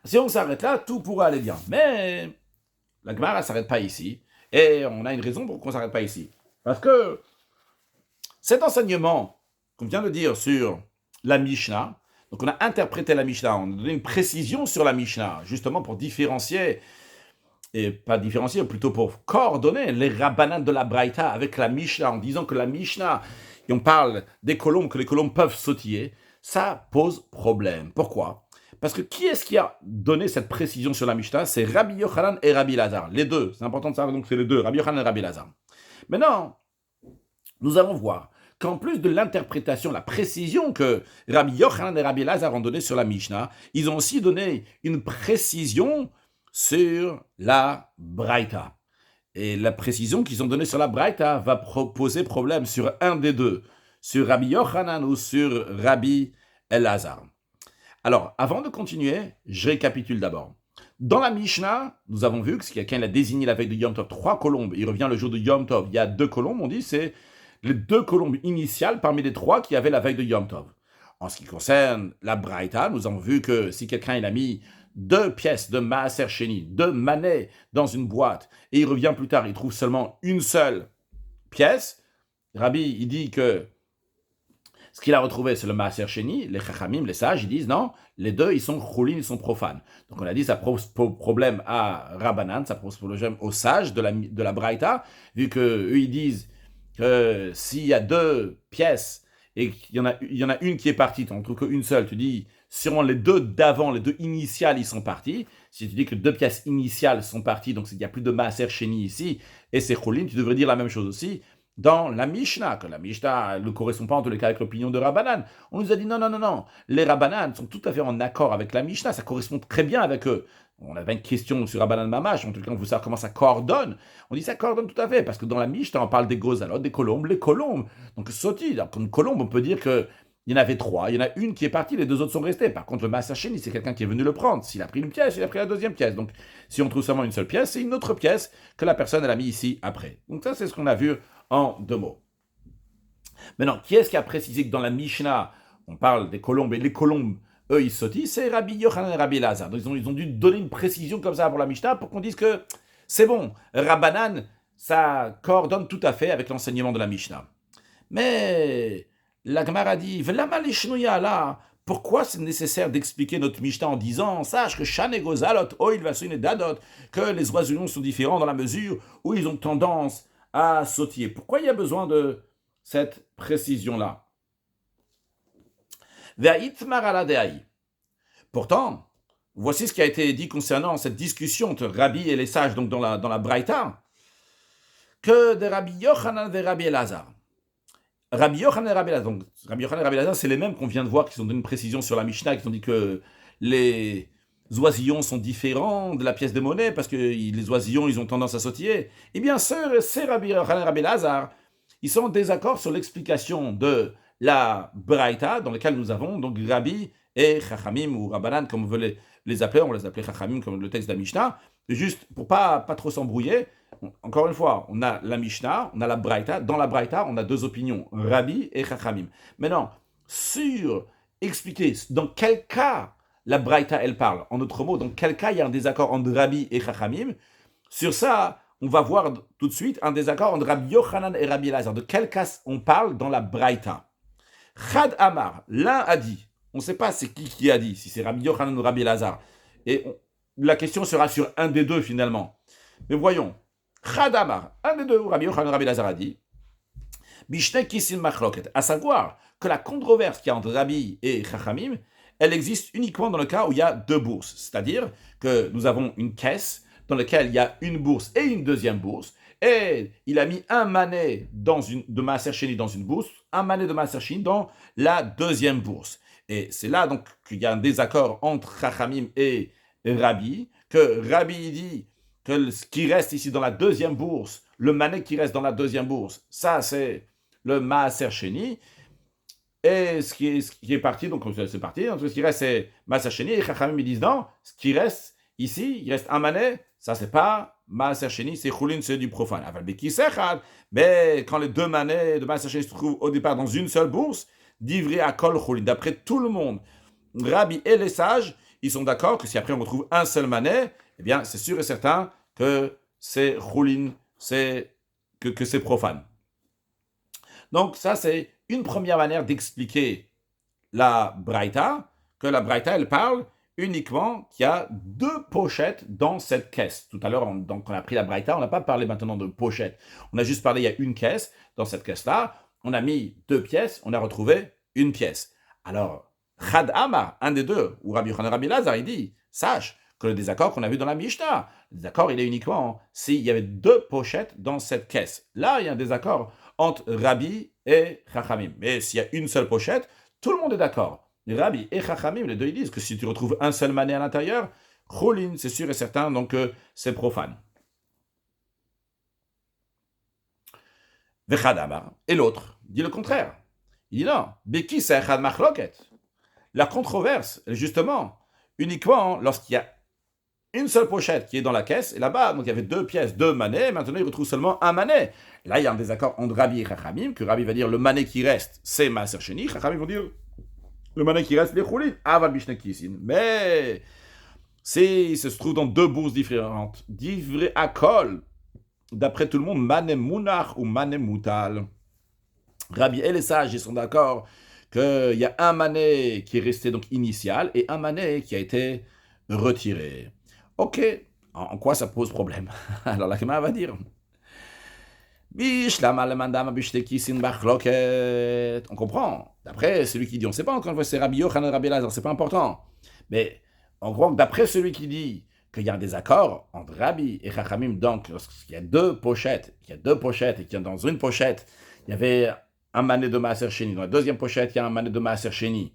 Si on s'arrête là, tout pourrait aller bien. Mais la Gemara ne s'arrête pas ici. Et on a une raison pour qu'on ne s'arrête pas ici. Parce que cet enseignement qu'on vient de dire sur la Mishnah, donc on a interprété la Mishnah, on a donné une précision sur la Mishnah, justement pour différencier, et pas différencier, plutôt pour coordonner les Rabbanan de la Braïta avec la Mishnah, en disant que la Mishnah, et on parle des colombes, que les colombes peuvent sautiller, ça pose problème. Pourquoi? Parce que qui est-ce qui a donné cette précision sur la Mishnah? C'est Rabbi Yochanan et Rabbi Lazar. Les deux, c'est important de savoir, donc c'est les deux, Rabbi Yochanan et Rabbi Lazar. Maintenant, nous allons voir qu'en plus de l'interprétation, la précision que Rabbi Yochanan et Rabbi Lazar ont donnée sur la Mishnah, ils ont aussi donné une précision sur la Braïta. Et la précision qu'ils ont donnée sur la Braïta va poser problème sur un des deux, sur Rabbi Yochanan ou sur Rabbi Elazar. Alors, avant de continuer, je récapitule d'abord. Dans la Mishnah, nous avons vu que si quelqu'un a désigné la veille de Yom Tov 3 colombes, il revient le jour de Yom Tov, il y a 2 colombes, on dit c'est les 2 colombes initiales parmi les 3 qui avaient la veille de Yom Tov. En ce qui concerne la Braïta, nous avons vu que si quelqu'un il a mis 2 pièces de Maaser Sheni, 2 manées dans une boîte, et il revient plus tard, il trouve seulement une seule pièce, Rabbi, il dit que ce qu'il a retrouvé, c'est le Maaser Sheni. Les Chachamim, les sages, ils disent non, les deux, ils sont choulin, ils sont profanes. Donc on a dit, ça pose problème à Rabbanan, ça pose problème aux sages de la Braïta, vu qu'eux, ils disent que s'il y a 2 pièces et qu'il y en a une qui est partie, tu n'en trouves qu'une seule, tu dis, sûrement les 2 d'avant, les 2 initiales, ils sont partis. Si tu dis que 2 pièces initiales sont parties, donc il n'y a plus de Maaser Sheni ici, et c'est choulin, tu devrais dire la même chose aussi dans la Mishnah, que la Mishnah ne correspond pas en tous les cas avec l'opinion de Rabbanan. On nous a dit non, les Rabbanan sont tout à fait en accord avec la Mishnah, ça correspond très bien avec eux. On avait une question sur Rabbanan Mamash, en tout cas on veut savoir comment ça coordonne. On dit ça coordonne tout à fait, parce que dans la Mishnah on parle des gozalot, des colombes, les colombes. Donc soti, donc une colombe on peut dire que il y en avait 3, il y en a une qui est partie, les 2 autres sont restés. Par contre, le Maaser Sheni, c'est quelqu'un qui est venu le prendre. S'il a pris une pièce, il a pris la 2e pièce. Donc, si on trouve seulement une seule pièce, c'est une autre pièce que la personne elle a mis ici après. Donc ça, c'est ce qu'on a vu en 2 mots. Maintenant, qui est-ce qui a précisé que dans la Mishnah, on parle des colombes, et les colombes, eux, ils sautent, c'est Rabbi Yochanan et Rabbi Lazar. Donc, ils ont dû donner une précision comme ça pour la Mishnah pour qu'on dise que c'est bon, Rabbanan, ça coordonne tout à fait avec l'enseignement de la Mishnah. Mais la Gemara dit, V'lama lishnuya là, pourquoi c'est nécessaire d'expliquer notre Mishnah en disant, sache que Shane Gozalot, Oil Vasun et Dadot, que les oiseaux sont différents dans la mesure où ils ont tendance à sautiller. Pourquoi il y a besoin de cette précision-là? Pourtant, voici ce qui a été dit concernant cette discussion entre Rabbi et les sages, donc dans la Braïta, que de Rabbi Yochanan et Rabbi Elazar. Rabbi Yochanan et Rabbi Elazar, donc Rabbi Yochanan et Rabbi Elazar, c'est les mêmes qu'on vient de voir, qui ont donné une précision sur la Mishnah, qui ont dit que les oisillons sont différents de la pièce de monnaie, parce que les oisillons, ils ont tendance à sautiller. Eh bien, c'est Rabbi Yochanan et Rabbi Elazar, ils sont en désaccord sur l'explication de la Braïta, dans laquelle nous avons donc Rabbi et Chachamim, ou Rabbanan, comme vous voulez les appeler, on les appelait Chachamim, comme le texte de la Mishnah, juste pour pas trop s'embrouiller. Encore une fois, on a la Mishnah, on a la Braïta. Dans la Braïta, on a 2 opinions, Rabbi et Chachamim. Maintenant, sur expliquer dans quel cas la Braïta, elle parle, en d'autres mots, dans quel cas il y a un désaccord entre Rabbi et Chachamim, sur ça, on va voir tout de suite un désaccord entre Rabbi Yochanan et Rabbi Elazar. De quel cas on parle dans la Braïta? Chad Amar, l'un a dit, on ne sait pas c'est qui a dit, si c'est Rabbi Yochanan ou Rabbi Elazar. Et la question sera sur un des 2 finalement. Mais voyons, Chad Amar, un des 2, Rabbi Yochanan ou Rabbi Elazar a dit, Bishne Kisim Machloket, à savoir que la controverse qu'il y a entre Rabbi et Chachamim, elle existe uniquement dans le cas où il y a 2 bourses. C'est-à-dire que nous avons une caisse dans laquelle il y a une bourse et une deuxième bourse, et il a mis un mané de Maaser Sheni dans une bourse, un mané de Maaser Sheni dans la deuxième bourse. Et c'est là donc qu'il y a un désaccord entre Chachamim et Rabbi, que Rabbi dit que ce qui reste ici dans la deuxième bourse, le mané qui reste dans la deuxième bourse, ça c'est le Maaser Sheni, et ce qui est parti, donc c'est parti, donc ce qui reste c'est Maaser Sheni, et Chachamim ils disent non, ce qui reste ici, il reste un mané, ça c'est pas Maaser Sheni, c'est Choulin, c'est du profane. Mais quand les 2 manets de Maaser Sheni se trouvent au départ dans une seule bourse, d'ivré à Kol Choulin. D'après tout le monde, Rabbi et les sages, ils sont d'accord que si après on retrouve un seul manet, eh bien c'est sûr et certain que c'est Choulin, que c'est profane. Donc ça c'est une première manière d'expliquer la Braïta, que la Braïta elle parle uniquement qu'il y a 2 pochettes dans cette caisse. Tout à l'heure, donc on a pris la Braïta, on n'a pas parlé maintenant de pochette. On a juste parlé, il y a une caisse. Dans cette caisse-là, on a mis 2 pièces, on a retrouvé une pièce. Alors, Chad Amar, un des 2, ou Rabbi Yochanan Rabbi Lazar, il dit, sache que le désaccord qu'on a vu dans la Mishnah, le désaccord, il est uniquement s'il y avait 2 pochettes dans cette caisse. Là, il y a un désaccord entre Rabbi et Chachamim. Mais s'il y a une seule pochette, tout le monde est d'accord. Rabbi et Chachamim, les 2, ils disent que si tu retrouves un seul mané à l'intérieur, Choulin, c'est sûr et certain, donc c'est profane. Vechadamar. Et l'autre dit le contraire. Il dit non, Beki Sechad Machloket. La controverse, justement, uniquement lorsqu'il y a une seule pochette qui est dans la caisse, et là-bas, donc il y avait 2 pièces, 2 manets, maintenant il retrouve seulement un manet. Là, il y a un désaccord entre Rabbi et Chachamim, que Rabbi va dire le manet qui reste, c'est Maaser Sheni, Chachamim vont dire le mané qui reste, les choulin, aval bishne kisin. Mais se trouve dans deux bourses différentes. Divrei Akol, d'après tout le monde, Mané Mounach ou Mané Moutal. Rabbi et les sages, ils sont d'accord qu'il y a un mané qui est resté donc initial et un mané qui a été retiré. Ok, en quoi ça pose problème? Alors la Gemara va dire. On comprend. D'après celui qui dit, on ne sait pas encore une fois, c'est Rabbi Yochanan, Rabbi Elazar, c'est pas important. Mais on croit que d'après celui qui dit qu'il y a un désaccord entre Rabbi et Chachamim, donc lorsqu'il y a deux pochettes, et qu'il y a dans une pochette, il y avait un mané de Maaser Sheni, dans la deuxième pochette, il y a un mané de Maaser Sheni,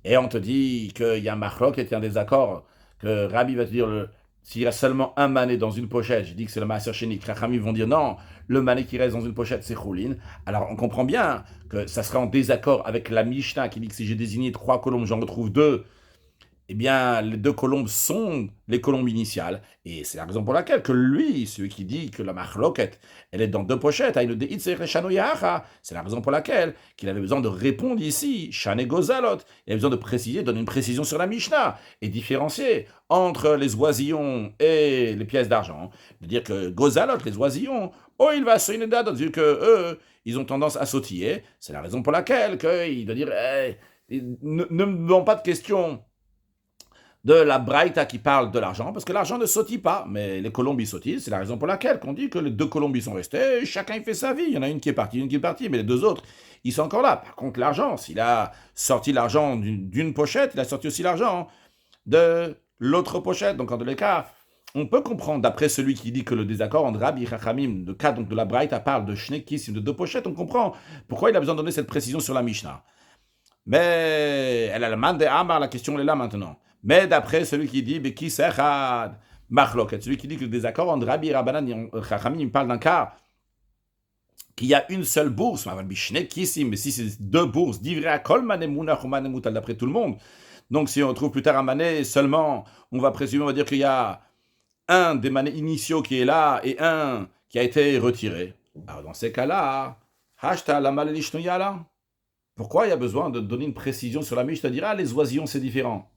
et on te dit qu'il y a un machlok et qu'il y a un désaccord, que Rabbi va te dire, s'il y a seulement un mané dans une pochette, je dis que c'est le Maaser Sheni, que Chachamim vont dire non, le mané qui reste dans une pochette, c'est Choulin. Alors on comprend bien que ça sera en désaccord avec la Mishnah qui dit que si j'ai désigné 3 colombes, j'en retrouve 2. Eh bien, les 2 colombes sont les colombes initiales. Et c'est la raison pour laquelle que lui, celui qui dit que la machloket, elle est dans 2 pochettes, c'est la raison pour laquelle qu'il avait besoin de répondre ici, Shane Gozalot. Il avait besoin de préciser, donner une précision sur la Mishnah et différencier entre les oisillons et les pièces d'argent. De dire que Gozalot, les oisillons, il va se une vu que eux, ils ont tendance à sautiller. C'est la raison pour laquelle qu'il doit dire, ne me demande pas de questions de la Braïta qui parle de l'argent, parce que l'argent ne sautille pas, mais les colombes y sautillent, c'est la raison pour laquelle qu'on dit que les 2 colombes y sont restées, chacun y fait sa vie, il y en a une qui est partie, mais les 2 autres, ils sont encore là. Par contre, l'argent, s'il a sorti l'argent d'une pochette, il a sorti aussi l'argent de l'autre pochette, donc en tous les cas, on peut comprendre, d'après celui qui dit que le désaccord entre Rabbi et Chachamim, le cas donc de la Braïta parle de Shnekis, de 2 pochettes, on comprend pourquoi il a besoin de donner cette précision sur la Mishnah. Mais elle a le man de Amar, la question elle est là maintenant. Mais d'après celui qui dit Beki Sechad Machloket, celui qui dit que le désaccord entre Rabbi et Rabbanan et Chachamim, il parle d'un cas qu'il y a une seule bourse, mais si c'est 2 bourses, divrei Akol Mané Mounach ou Mané Moutal, d'après tout le monde. Donc si on trouve plus tard un mané seulement, on va présumer, on va dire qu'il y a un des manés initiaux qui est là et un qui a été retiré. Alors dans ces cas-là, Hashta la Malelishnoyala. Pourquoi il y a besoin de donner une précision sur la Mishnah? Tu diras, les oisillons, c'est différent.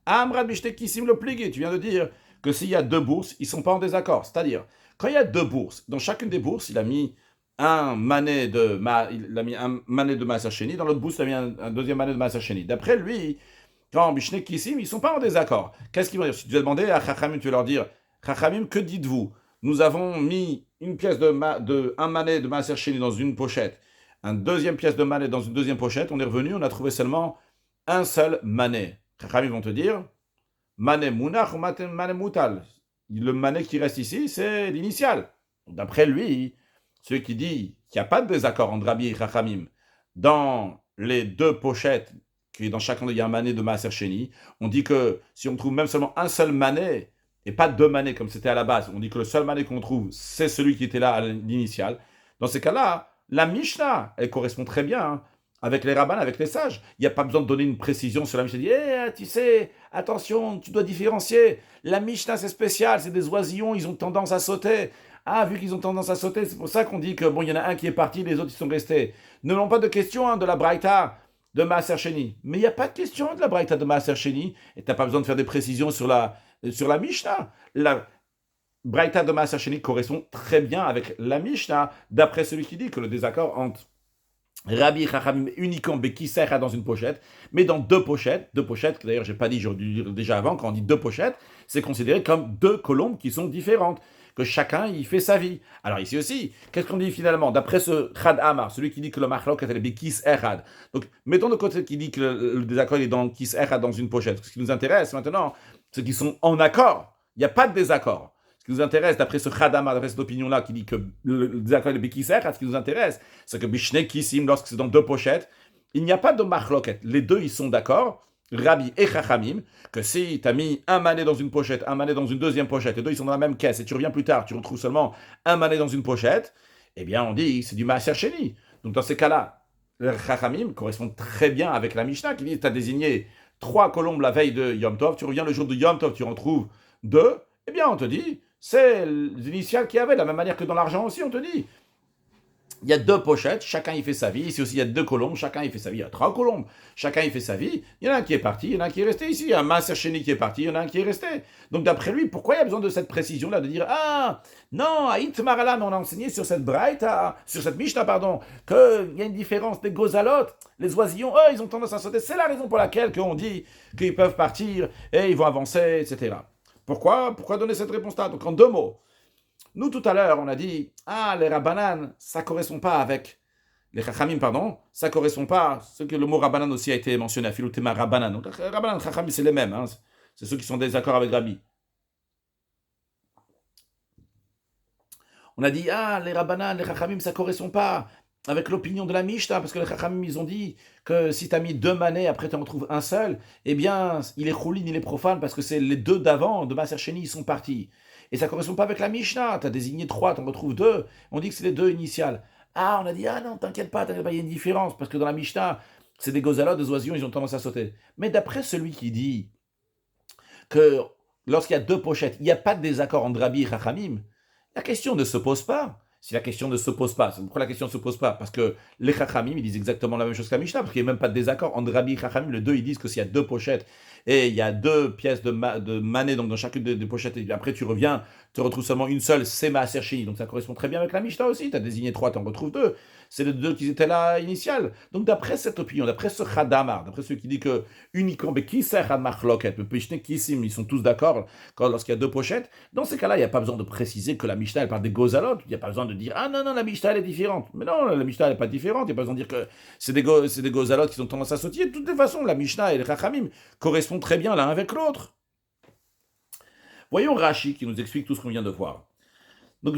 Amrad Bishtekissim le pligé, tu viens de dire que s'il y a 2 bourses, ils ne sont pas en désaccord. C'est-à-dire, quand il y a 2 bourses, dans chacune des bourses, il a mis un mané de Maaser Sheni, dans l'autre bourse, il a mis un deuxième mané de Maaser Sheni. D'après lui, quand Bishtekissim, ils ne sont pas en désaccord. Qu'est-ce qu'ils vont dire? Si tu vas demander à Chachamim, tu vas leur dire, Chachamim, que dites-vous? Nous avons mis une pièce un mané de Maaser Sheni dans une pochette, une deuxième pièce de mané dans une deuxième pochette, on est revenu, on a trouvé seulement un seul mané. Chachamim vont te dire, mané mounach ou mané moutal. Le mané qui reste ici, c'est l'initial. D'après lui, celui qui dit qu'il n'y a pas de désaccord entre Rabbi et Chachamim dans les 2 pochettes, qui dans chacun il y a un mané de Maaser Sheni, on dit que si on trouve même seulement un seul mané, et pas 2 manés comme c'était à la base, on dit que le seul mané qu'on trouve, c'est celui qui était là à l'initial. Dans ces cas-là, la Mishnah, elle correspond très bien avec les rabbins, avec les sages. Il n'y a pas besoin de donner une précision sur la Mishnah. Tu sais, attention, tu dois différencier. La Mishnah, c'est spécial, c'est des oisillons, ils ont tendance à sauter. Ah, vu qu'ils ont tendance à sauter, c'est pour ça qu'on dit que bon, il y en a un qui est parti, les autres, ils sont restés. Ne demandons pas de question de la Braïta de Maaser Sheni. Mais il n'y a pas de question de la Braïta de Maaser Sheni, et tu n'as pas besoin de faire des précisions sur la Mishnah. La Braïta de Maaser Sheni correspond très bien avec la Mishnah, d'après celui qui dit que le désaccord entre Rabbi Chachamim uniquement Beki Sechad dans une pochette, mais dans 2 pochettes, que d'ailleurs j'ai pas dit, j'aurais dû dire déjà avant, quand on dit 2 pochettes, c'est considéré comme 2 colombes qui sont différentes, que chacun y fait sa vie. Alors ici aussi, qu'est-ce qu'on dit finalement? D'après ce Chad Amar, celui qui dit que le Machlok est Bekis Echad. Donc mettons de côté qui dit que le désaccord est dans Kis Echad dans une pochette. Ce qui nous intéresse maintenant, c'est qu'ils sont en accord. Il n'y a pas de désaccord. Ce qui nous intéresse, d'après ce Khadama, d'après cette opinion-là, qui dit que le désaccord est de Bekisser, ce qui nous intéresse, c'est que Bishne Kissim, lorsque c'est dans 2 pochettes, il n'y a pas de machloket. Les 2, ils sont d'accord, Rabbi et Chachamim, que si tu as mis un mané dans une pochette, un mané dans une deuxième pochette, les 2, ils sont dans la même caisse, et tu reviens plus tard, tu retrouves seulement un mané dans une pochette, eh bien, on dit c'est du Maaser Sheni. Donc, dans ces cas-là, le Chachamim correspond très bien avec la Mishnah, qui dit tu as désigné 3 colombes la veille de Yom Tov, tu reviens le jour de Yom Tov, tu en trouves 2, eh bien, on te dit c'est l'initial qu'il y avait, de la même manière que dans l'argent aussi, on te dit. Il y a deux pochettes, chacun y fait sa vie. Ici aussi, il y a deux colombes, chacun y fait sa vie. Il y a trois colombes, chacun y fait sa vie. Il y en a un qui est parti, il y en a un qui est resté ici. Il y a un Maaser Sheni qui est parti, il y en a un qui est resté. Donc d'après lui, pourquoi il y a besoin de cette précision-là, de dire ah non, à Itmaralan, on a enseigné sur cette Braïta, sur cette Mishnah, pardon, qu'il y a une différence des gozalot. Les oisillons, eux, ils ont tendance à sauter. C'est la raison pour laquelle on dit qu'ils peuvent partir et ils vont avancer, etc. Pourquoi donner cette réponse-là? Donc en deux mots. Nous, tout à l'heure, on a dit, ah, les Rabbanan, ça ne correspond pas avec les Chachamim, pardon, ça ne correspond pas, ce que le mot Rabbanan aussi a été mentionné, à Filutema Rabbanan. Donc, Rabbanan et Chachamim, c'est les mêmes, hein. C'est ceux qui sont en désaccord avec Rabbi. On a dit, ah, les Rabbanan, les Chachamim, ça ne correspond pas avec l'opinion de la Mishnah, parce que les Chachamim, ils ont dit que si tu as mis deux manets, après tu en trouves un seul, eh bien, il est choulin, il est profane, parce que c'est les deux d'avant, de Maaser Sheni, ils sont partis. Et ça ne correspond pas avec la Mishnah. Tu as désigné trois, tu en retrouves deux. On dit que c'est les deux initiales. Ah, on a dit, ah non, t'inquiète pas, il y a une différence. Parce que dans la Mishnah, c'est des gozalot, des oisillons, ils ont tendance à sauter. Mais d'après celui qui dit que lorsqu'il y a deux pochettes, il n'y a pas de désaccord entre Rabbi et Chachamim, la question ne se pose pas. Si la question ne se pose pas, pourquoi la question ne se pose pas? Parce que les Chachamim, ils disent exactement la même chose que la Mishnah, parce qu'il n'y a même pas de désaccord entre Rabbi et Chachamim. Les deux, ils disent que s'il y a deux pochettes et il y a deux pièces de manet, donc dans chacune des pochettes, et après tu reviens, tu retrouves seulement une seule, c'est Maaser Sheni. Donc ça correspond très bien avec la Mishnah aussi. Tu as désigné trois, tu en retrouves deux. C'est les deux qui étaient là initiales. Donc d'après cette opinion, d'après ce Khadamar, d'après ceux qui disent que uniquement, qui sert à Machloket, le Pishne Kissim, ils sont tous d'accord lorsqu'il y a deux pochettes. Dans ces cas-là, il n'y a pas besoin de préciser que la Mishnah, elle parle des gozalot. Il n'y a pas besoin de dire, ah non, non, la Mishnah, elle est différente. Mais non, la Mishnah, elle n'est pas différente. Il n'y a pas besoin de dire que c'est des gozalot qui ont tendance à sauter. De toutes les façons, la Mishnah et les Chachamim correspondent très bien l'un avec l'autre. Voyons Rashi qui nous explique tout ce qu'on vient de voir. Donc,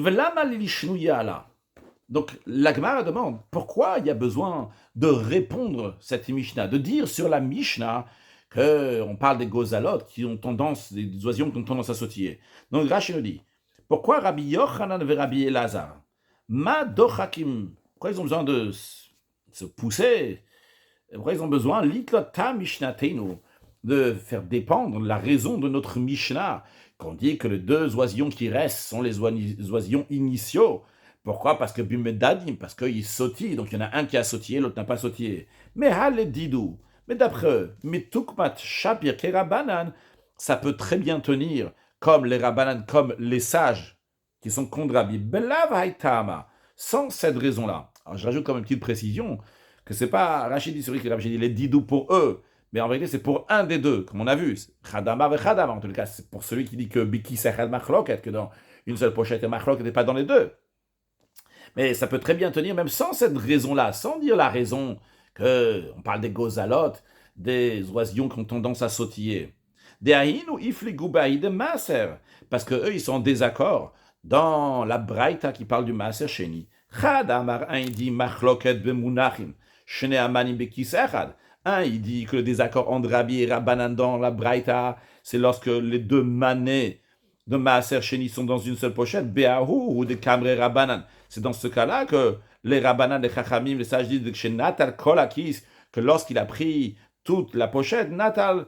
donc la Gemara demande pourquoi il y a besoin de répondre cette Mishnah, de dire sur la Mishnah qu'on parle des gozalot qui ont tendance, des oisillons qui ont tendance à sautiller. Donc Rashi nous dit pourquoi Rabbi Yochanan et Rabbi Elazar, ma dochakim, pourquoi ils ont besoin de se pousser, pourquoi ils ont besoin litlota mishnatenu, de faire dépendre la raison de notre Mishnah, qu'on dit que les deux oisillons qui restent sont les oisillons initiaux. Pourquoi? Parce que bimedadim, parce qu'ils sautillent, donc il y en a un qui a sautillé, l'autre n'a pas sautillé. Mais haledidou, mais d'après eux, mitukmat shapir kerabanan, ça peut très bien tenir comme les rabanan, comme les sages qui sont contre Rabbi Belav haitama, sans cette raison-là. Alors je rajoute comme une petite précision que c'est pas Rachid dit sur que Rachid dit les didou pour eux. Mais en vérité, c'est pour un des deux, comme on a vu. Chadama ve Chadama, en tout cas, c'est pour celui qui dit que Biki Sechad Machloket, que dans une seule pochette et Machloket n'est pas dans les deux. Mais ça peut très bien tenir, même sans cette raison-là, sans dire la raison qu'on parle des gozalot, des oisillons qui ont tendance à sautiller. Des aïn ou ifligu de Maaser, parce qu'eux, ils sont en désaccord dans la Braïta qui parle du Maaser Sheni. Chadamar un dit Machloket be Munachim, Shne Amanim Biki Sechad. Un, il dit que le désaccord entre Rabbi et Rabbanan dans la Braïta, c'est lorsque les deux manets de Maaser Sheni sont dans une seule pochette, Be'ahu ou de Kamre Rabbanan. C'est dans ce cas-là que les Rabbanan, les Chachamim, les sages disent que chez Natal Kolakis, que lorsqu'il a pris toute la pochette, Natal,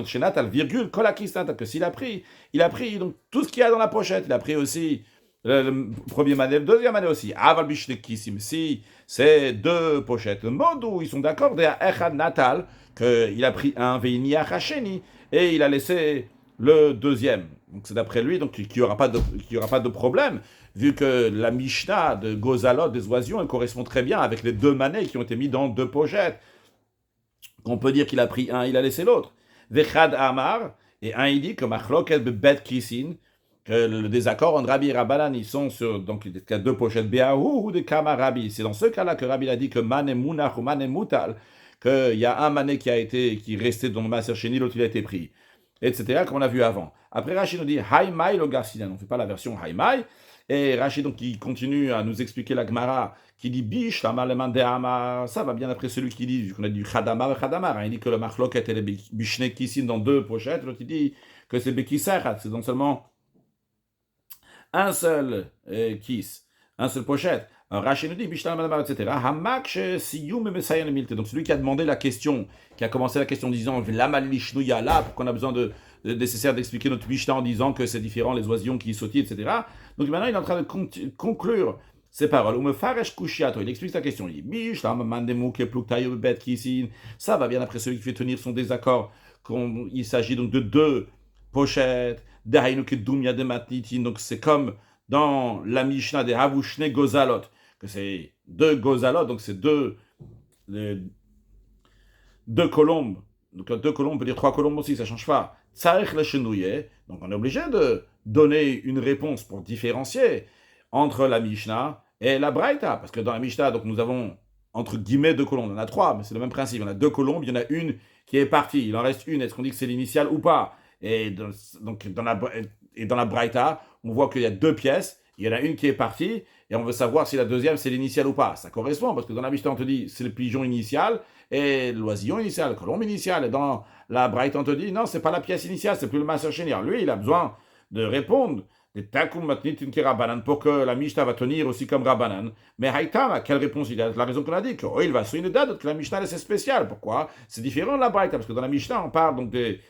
chez Natal, virgule, Kolakis, Natal, que s'il a pris, il a pris donc, tout ce qu'il y a dans la pochette. Il a pris aussi le premier manet, le deuxième manet aussi. Aval Bishnekisim, si c'est deux pochettes. Le mode où ils sont d'accord, de Echad Natal, qu'il a pris un Veini Achasheni, et il a laissé le deuxième. Donc c'est d'après lui donc qu'il n'y aura pas de problème, vu que la Mishnah de Gozalot, des oisillons, elle correspond très bien avec les deux manets qui ont été mis dans deux pochettes. On peut dire qu'il a pris un, il a laissé l'autre. Vechad Amar, et un il dit que Machloket bebet kisin, que le désaccord entre Rabbi et Rabbanan, ils sont sur donc il y a deux pochettes Be'ahu ou de Kama Rabbi. C'est dans ce cas-là que Rabbi a dit que Mané Munach ou Mané Mutal, qu'il y a un mané qui est resté dans le Maaser Sheni, l'autre il a été pris, etc. comme on a vu avant. Après Rashi nous dit Haïmaï lo Garcinan, on ne fait pas la version Haïmaï. Et Rashi donc qui continue à nous expliquer la Gemara, qui dit Bish, ça va bien après celui qui dit qu'on a dit Chadamar et Chadamar. Il dit que le Machloket et le Bishne Kissin dans deux pochettes, l'autre il dit que c'est Bekisachat, c'est donc seulement un seul kiss, un seul pochette. Rashi nous dit, etc. Hamak siyum mesayan milte. Donc celui qui a demandé la question, qui a commencé la question en disant Lamalishnuya là, pourquoi on a besoin de nécessaire d'expliquer notre Mishnah en disant que c'est différent les oisillons qui sautillent, etc. Donc maintenant il est en train de conclure ces paroles. Ou me faresh kushiato, il explique sa question. Il dit Bishlam mandemu ke pluktayo bet kisin. Ça va bien après celui qui fait tenir son désaccord. Il s'agit donc de deux pochettes. Dahainu ke dumya de matnitin. Donc c'est comme dans la Mishnah des Havushne Gozalot, que c'est deux Gozalot, donc c'est deux colombes. Donc deux colombes, on peut dire trois colombes aussi, ça ne change pas. Tsarech le chenouye. Donc on est obligé de donner une réponse pour différencier entre la Mishnah et la Braïta. Parce que dans la Mishnah, donc nous avons entre guillemets deux colombes. Il y en a trois, mais c'est le même principe. Il y en a deux colombes, il y en a une qui est partie. Il en reste une. Est-ce qu'on dit que c'est l'initiale ou pas? Et donc dans la Braïta, on voit qu'il y a deux pièces. Il y en a une qui est partie, et on veut savoir si la deuxième c'est l'initiale ou pas. Ça correspond, parce que dans la Mishnah, on te dit c'est le pigeon initial, et l'oisillon initial, la colombe initiale. Et dans la Braïta, on te dit non, c'est pas la pièce initiale, c'est plus le master chénier. Lui, il a besoin de répondre pour que la Mishnah va tenir aussi comme Rabbanan. Mais Haïtama, quelle réponse il a? La raison qu'on a dit, que il va sur une date, que la Mishnah c'est spécial. Pourquoi? C'est différent de la Braïta, parce que dans la Mishnah, on parle donc des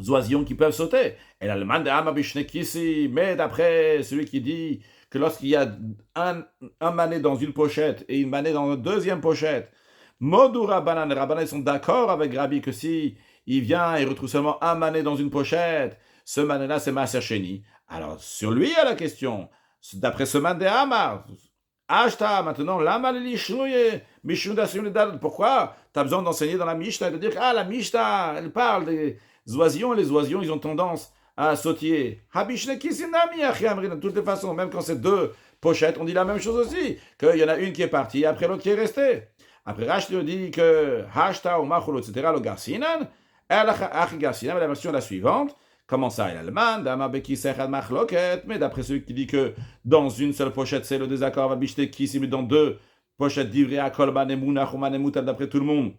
oisillons qui peuvent sauter. Et là, le man de Hamabishnekisi, mais d'après celui qui dit que lorsqu'il y a un mané dans une pochette et une mané dans une deuxième pochette, Modou Rabbanan, les Rabbanan sont d'accord avec Rabbi que si il vient et retrouve seulement un mané dans une pochette, ce mané-là c'est Maaser Sheni. Alors, sur lui, il y a la question. D'après ce man de Hamar, Ashta, maintenant, pourquoi tu as besoin d'enseigner dans la Mishnah et de dire la Mishnah, elle parle des oisillons, et les oisillons, ils ont tendance à sautiller. De toutes les façons, même quand c'est deux pochettes, on dit la même chose aussi, qu'il y en a une qui est partie, après l'autre qui est restée. Après, Rashi dit que Hashta ou Macholo, etc., le Garsinan, la version est la suivante. Comment ça, il a le man, mais d'après celui qui dit que dans une seule pochette, c'est le désaccord, va bicheter qui s'y met dans deux pochettes d'ivré à kolban et mounach ou manemoutal, d'après tout le monde.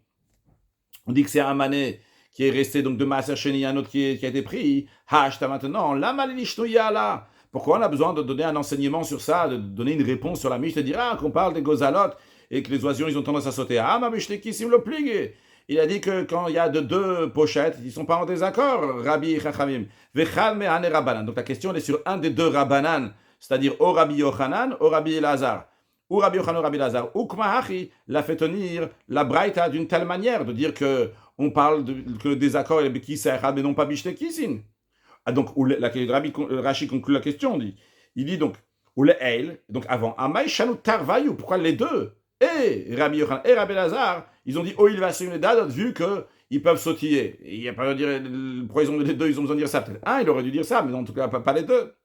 On dit que c'est un mané qui est resté donc de Maaser Sheni, un autre qui a été pris. Hashta maintenant, la malénishnouya là. Pourquoi on a besoin de donner un enseignement sur ça, de donner une réponse sur la Mishnah, de dire qu'on parle des gozalot et que les oisillons ils ont tendance à sauter. Ma bicheté qui s'y le pligue. Il a dit que quand il y a de deux pochettes, ils ne sont pas en désaccord, Rabbi et Chachamim. Donc la question elle est sur un des deux Rabbanan, c'est-à-dire au Rabbi Yochanan, au Rabbi Elazar. Ou Rabbi Yochanan, ou Rabbi Elazar. Ou Kmahachi l'a fait tenir la Braïta d'une telle manière, de dire que on parle que le désaccord est Beki Sechad, mais non pas Bishte Kisin. Donc, Rashi conclut la question, il dit donc, ou le Eil, donc avant, Amai Shanu Tarvayu, pourquoi les deux? Et Rabbi Yochanan et Rabbi Elazar, ils ont dit, il va sur une date, vu qu'ils peuvent sautiller. Et il n'y a pas de dire, pourquoi ils ont les deux, ils ont besoin de dire ça. Peut-être il aurait dû dire ça, mais en tout cas, pas les deux.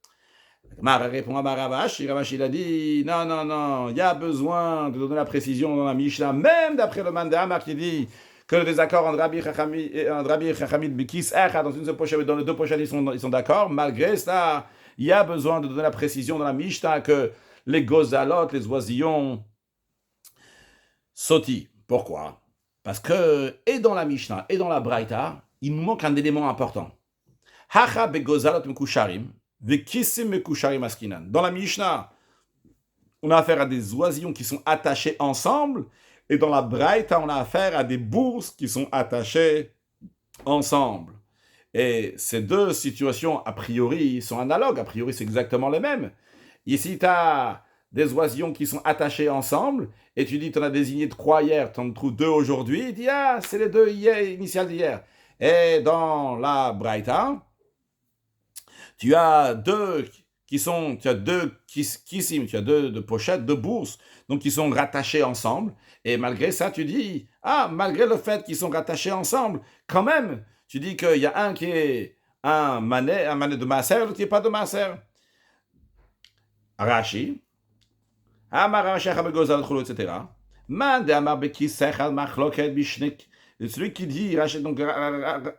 Mara répond à Ravash, il a dit, non, il y a besoin de donner la précision dans la Mishnah, même d'après le Mandama qui dit que le désaccord entre Rabbi et Chachamid Bikis dans une seule pochette, mais dans les deux pochettes, ils sont d'accord. Malgré ça, il y a besoin de donner la précision dans la Mishnah que les gozalot, les oisillons, sautillent. Pourquoi? Parce que, et dans la Mishnah, et dans la Braïta, il nous manque un élément important. Hacha begozalot mekusharim, vekisim mekusharim askinan. Dans la Mishnah, on a affaire à des oisillons qui sont attachés ensemble, et dans la Braïta, on a affaire à des bourses qui sont attachées ensemble. Et ces deux situations, a priori, sont analogues. A priori, c'est exactement les mêmes. Ici, tu as des oisillons qui sont attachés ensemble, et tu dis, tu en as désigné 3 hier, tu en trouves 2 aujourd'hui, tu dis, c'est les 2 initiales d'hier. Et dans la Braïta, tu as deux kissim, tu as deux pochettes, 2 bourses, donc qui sont rattachées ensemble, et malgré ça, tu dis, malgré le fait qu'ils sont rattachés ensemble, quand même, tu dis qu'il y a un qui est un mané de Maaser, l'autre qui n'est pas de Maaser. Rashi, etc. Celui qui dit, donc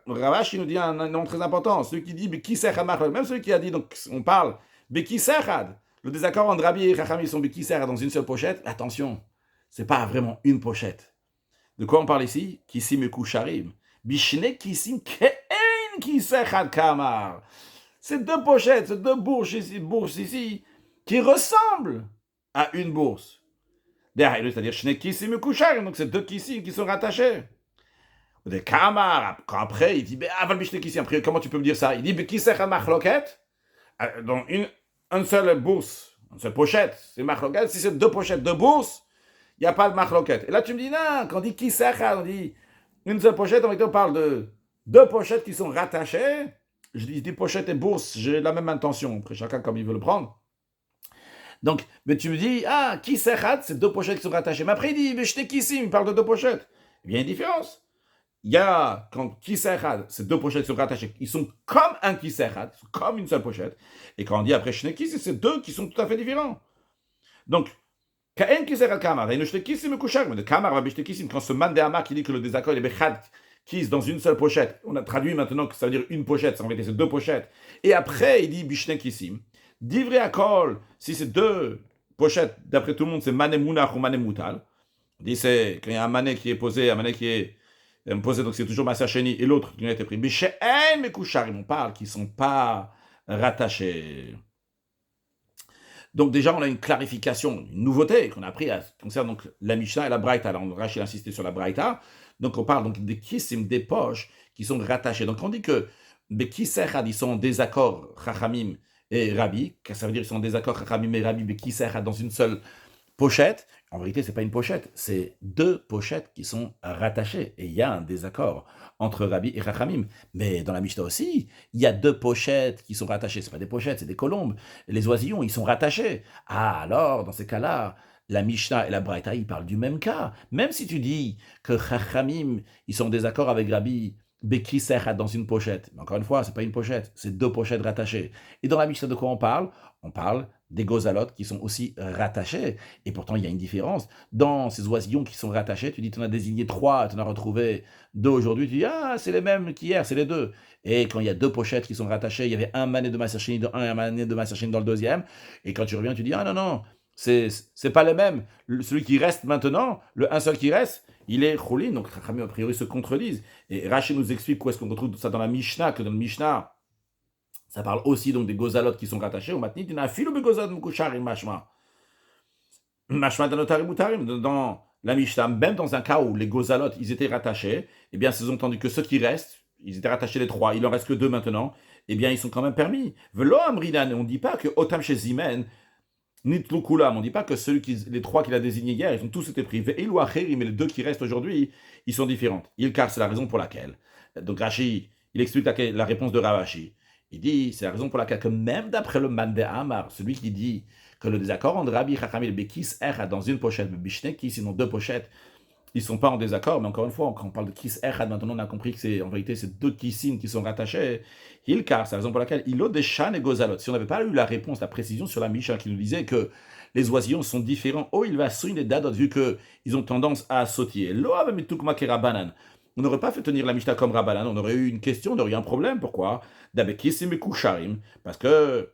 Ravashi nous dit un nom très important, celui qui dit même celui qui a dit, donc on parle, le désaccord entre Rabbi et Chachamim sont dans une seule pochette, attention, c'est pas vraiment une pochette. De quoi on parle ici? Kisim et Kusharim. Bishne Kisim Ke'en Kisechad Kamar. C'est 2 pochettes, c'est 2 bourses ici, qui ressemblent à une bourse. C'est-à-dire Shne Kisim et Kusharim, donc c'est 2 Kisim qui sont rattachés. Des Kamar, après, il dit, Bishne Kisim, après, comment tu peux me dire ça? Il dit, Kisechad Machloket, dans une seule bourse, Une seule pochette, c'est machloket. Si c'est deux pochettes de bourse, il n'y a pas de machloket. Et là, tu me dis, non, quand on dit kisechad, on dit une seule pochette, on parle de deux pochettes qui sont rattachées. Je dis pochette et bourse, j'ai la même intention. Après, chacun comme il veut le prendre. Donc, mais tu me dis, kisechad, c'est deux pochettes qui sont rattachées. Mais après, il dit, mais je t'ai kissim, il parle de deux pochettes. Eh bien, il y a une différence. Il y a, quand kisechad, c'est deux pochettes qui sont rattachées, ils sont comme un kisechad, comme une seule pochette. Et quand on dit après shnekis, c'est deux qui sont tout à fait différents. Donc, Kaen kisechad kamar, et ne shnekissim kushar, mais de kamar va bishtekissim, quand ce man de Hamar qui dit que le désaccord est bechad, kis dans une seule pochette, on a traduit maintenant que ça veut dire une pochette, ça en vérité c'est deux pochettes. Et après, il dit bishtekissim. Divrei akol, si c'est deux pochettes, d'après tout le monde, c'est mané mounach ou mané moutal. On dit c'est quand il y a un mané qui est posé, un mané qui est posé, donc c'est toujours Maser Sheni, et l'autre qui a été pris. Mais chez El Mekoucharim, on parle qui ne sont pas rattachés. Donc déjà, on a une clarification, une nouveauté qu'on a appris concerne donc la Mishnah et la Braïta. Alors, Rachid a insisté sur la Braïta. Donc on parle donc des kissim, des poches qui sont rattachées. Donc on dit que les kisechad, ils sont en désaccord, Chachamim et Rabbi, ça veut dire qu'ils sont en désaccord, Chachamim et Rabbi, mais kisechad dans une seule pochette. En vérité, c'est pas une pochette, c'est deux pochettes qui sont rattachées. Et il y a un désaccord entre Rabbi et Chachamim. Mais dans la Mishnah aussi, il y a deux pochettes qui sont rattachées. C'est pas des pochettes, c'est des colombes. Les oisillons, ils sont rattachés. Ah, alors, dans ces cas-là, la Mishnah et la Braïta, ils parlent du même cas. Même si tu dis que Chachamim, ils sont en désaccord avec Rabbi, Beki Serhat dans une pochette. Mais encore une fois, c'est pas une pochette, c'est deux pochettes rattachées. Et dans la Mishnah, de quoi on parle? On parle des gozalotes qui sont aussi rattachés. Et pourtant, il y a une différence. Dans ces oisillons qui sont rattachés, tu dis, tu en as désigné trois, tu en as retrouvé deux aujourd'hui, tu dis, c'est les mêmes qu'hier, c'est les deux. Et quand il y a deux pochettes qui sont rattachées, il y avait un mané de Maser Sheni dans un et un mané de Maser Sheni dans le deuxième. Et quand tu reviens, tu dis, non, non, c'est pas les mêmes. Celui qui reste maintenant, le un seul qui reste, il est choulin. Donc, Chachamim, a priori, se contredisent. Et Rachid nous explique où est-ce qu'on retrouve ça dans la Mishnah, que dans le Mishnah, ça parle aussi donc des gozalotes qui sont rattachés. Au matnit, il y en a filo begozalot mukosharim mashma. Mashma danotarim mutarim. Dans la Mishnah, même dans un cas où les gozalotes, ils étaient rattachés, eh bien, s'ils ont entendu que ceux qui restent, ils étaient rattachés les trois, il en reste que deux maintenant, eh bien, ils sont quand même permis. Velo amridan, on ne dit pas que otam chez Zimen, Nitlukulam, on ne dit pas que les trois qu'il a désignés hier, ils ont tous été privés. Et mais les deux qui restent aujourd'hui, ils sont différents. Car c'est la raison pour laquelle. Donc Rashi, il explique la réponse de Ravashi. Il dit, c'est la raison pour laquelle que même d'après le Man de Hamar, celui qui dit que le désaccord entre Rabbi Chacham et le Bekis Echad dans une pochette, Bishne, qui sinon deux pochettes, ils ne sont pas en désaccord, mais encore une fois, quand on parle de Kis Echad, maintenant on a compris que c'est en vérité c'est deux Kissim qui sont rattachés. Car c'est la raison pour laquelle il a des Shan et Gozalot. Si on n'avait pas eu la réponse, la précision sur la Mishnah qui nous disait que les oisillons sont différents, il va souligner les dadot vu qu'ils ont tendance à sautiller. On n'aurait pas fait tenir la Mishnah comme Rabbanan, on aurait eu une question, on aurait eu un problème. Pourquoi? D'Abekissim et Kusharim, parce que